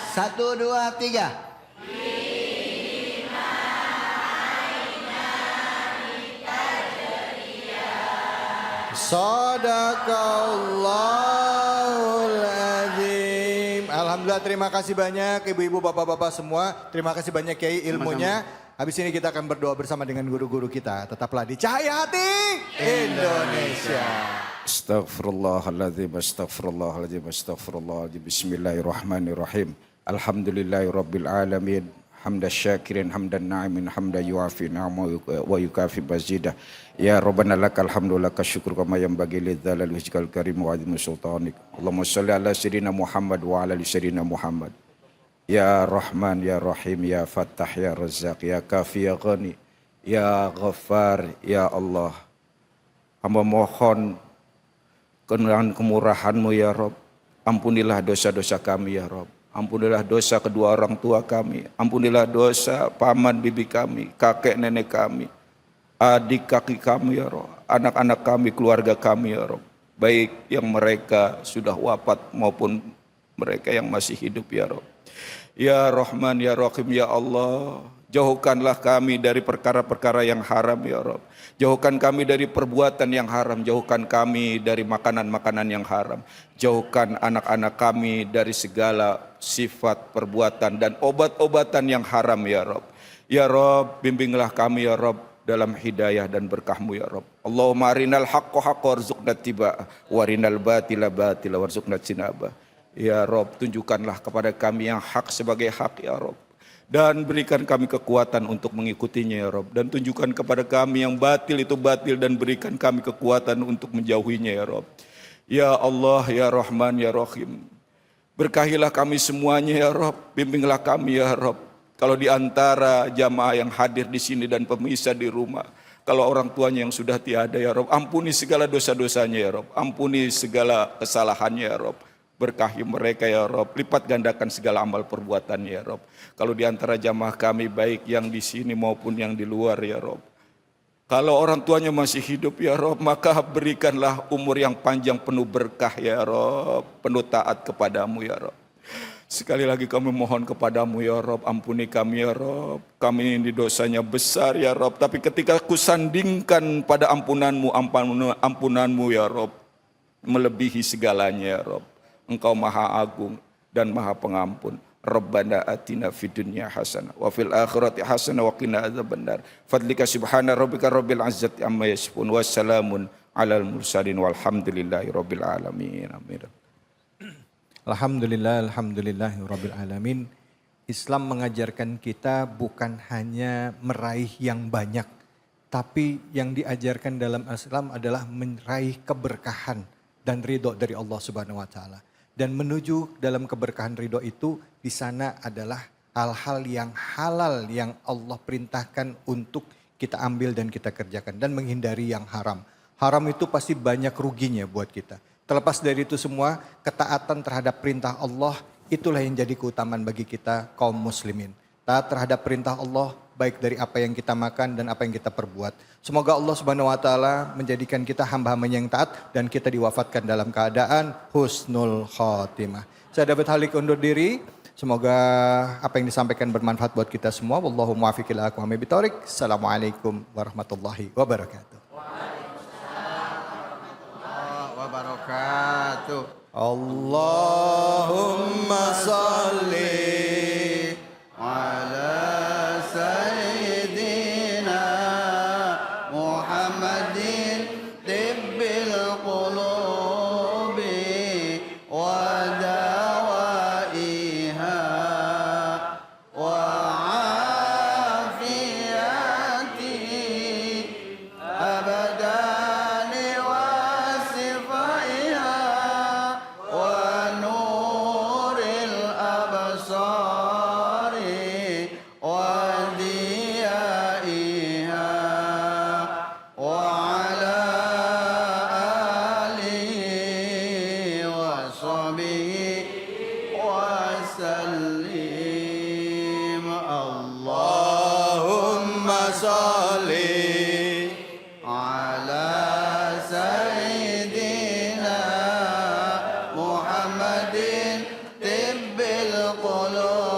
Satu, dua, tiga. Sadaqallahul azim. Alhamdulillah, terima kasih banyak ibu-ibu, bapak-bapak semua. Terima kasih banyak Kiai ilmunya. Habis ini kita akan berdoa bersama dengan guru-guru kita. Tetaplah di Cahaya Hati Indonesia. Astaghfirullahaladzim, astaghfirullahaladzim, astaghfirullahaladzim. Bismillahirrahmanirrahim. Alhamdulillahirabbil alamin. Hamdan syakirin, hamdan na'imin, hamdan yuafi na'amu wa yukafi bazidah. Ya Rabbana lakal hamdu laka syukur kama yanbaghi lidzalal wajhikal karim wa azimi sultanik. Allahumma shalli ala sayyidina Muhammad wa ala ali sayyidina Muhammad. Ya Rahman, Ya Rahim, Ya Fattah, Ya Razzaq, Ya Kafi, Ya Ghani, Ya Ghaffar, Ya Allah. Hamba mohon dengan kemurahan-Mu ya Rabb. Ampunilah dosa-dosa kami ya Rabb. Ampunilah dosa kedua orang tua kami. Ampunilah dosa paman bibi kami, kakek nenek kami, adik kaki kami ya Rabb. Anak-anak kami, keluarga kami ya Rabb. Baik yang mereka sudah wafat maupun mereka yang masih hidup ya Rabb. Ya Rahman, Ya Rahim, Ya Allah. Jauhkanlah kami dari perkara-perkara yang haram ya Rabb. Jauhkan kami dari perbuatan yang haram. Jauhkan kami dari makanan-makanan yang haram. Jauhkan anak-anak kami dari segala sifat, perbuatan, dan obat-obatan yang haram ya Rabb. Ya Rabb, bimbinglah kami ya Rabb dalam hidayah dan berkah-Mu ya Rabb. Allahumma arinal haqqa haqqa warzuqna tiba'ah, warinal batila batila warzuqna jinabah. Ya Rabb, tunjukkanlah kepada kami yang hak sebagai hak ya Rabb. Dan berikan kami kekuatan untuk mengikutinya ya Rabb. Dan tunjukkan kepada kami yang batil itu batil dan berikan kami kekuatan untuk menjauhinya ya Rabb. Ya Allah, Ya Rahman, Ya Rahim. Berkahilah kami semuanya ya Rabb. Bimbinglah kami ya Rabb. Kalau di antara jamaah yang hadir di sini dan pemirsa di rumah, kalau orang tuanya yang sudah tiada ya Rabb, ampuni segala dosa-dosanya ya Rabb. Ampuni segala kesalahannya ya Rabb. Berkahi mereka ya Rabb, lipat gandakan segala amal perbuatannya ya Rabb. Kalau di antara jamaah kami baik yang di sini maupun yang di luar ya Rabb, kalau orang tuanya masih hidup ya Rabb, maka berikanlah umur yang panjang penuh berkah ya Rabb, penuh taat kepadamu ya Rabb. Sekali lagi kami mohon kepadamu ya Rabb, ampuni kami ya Rabb. Kami ini dosanya besar ya Rabb, tapi ketika kusandingkan pada ampunanmu ya Rabb, melebihi segalanya ya Rabb. Engkau maha agung dan maha pengampun. Rabbana atina fid dunya hasanah wa fil akhirati hasanah wa qina adzabannar. Fadlika subhana rabbika rabbil izzati amma yasifun wa salamun alal mursalin walhamdulillahi rabbil alamin. Amin. Alhamdulillahirabbil alamin. Islam mengajarkan kita bukan hanya meraih yang banyak, tapi yang diajarkan dalam Islam adalah meraih keberkahan dan ridho dari Allah Subhanahu wa taala. Dan menuju dalam keberkahan ridho itu, di sana adalah hal-hal yang halal yang Allah perintahkan untuk kita ambil dan kita kerjakan. Dan menghindari yang haram. Haram itu pasti banyak ruginya buat kita. Terlepas dari itu semua, ketaatan terhadap perintah Allah, itulah yang jadi keutamaan bagi kita kaum muslimin. Taat terhadap perintah Allah, baik dari apa yang kita makan dan apa yang kita perbuat. Semoga Allah Subhanahu wa taala menjadikan kita hamba-hambanya yang taat dan kita diwafatkan dalam keadaan husnul khotimah. Saya David Halik undur diri. Semoga apa yang disampaikan bermanfaat buat kita semua. Wallahu muwaffiq ila aqwamit thoriq. Assalamualaikum warahmatullahi wabarakatuh. Wabarakatuh. Allahumma salli ala sayyidina Muhammadin tibbil qulubi wa dawaiha wa afiyati abadani wa sifaiha wa nuril absar وسلم اللهم صل على سيدنا محمد طب القلوب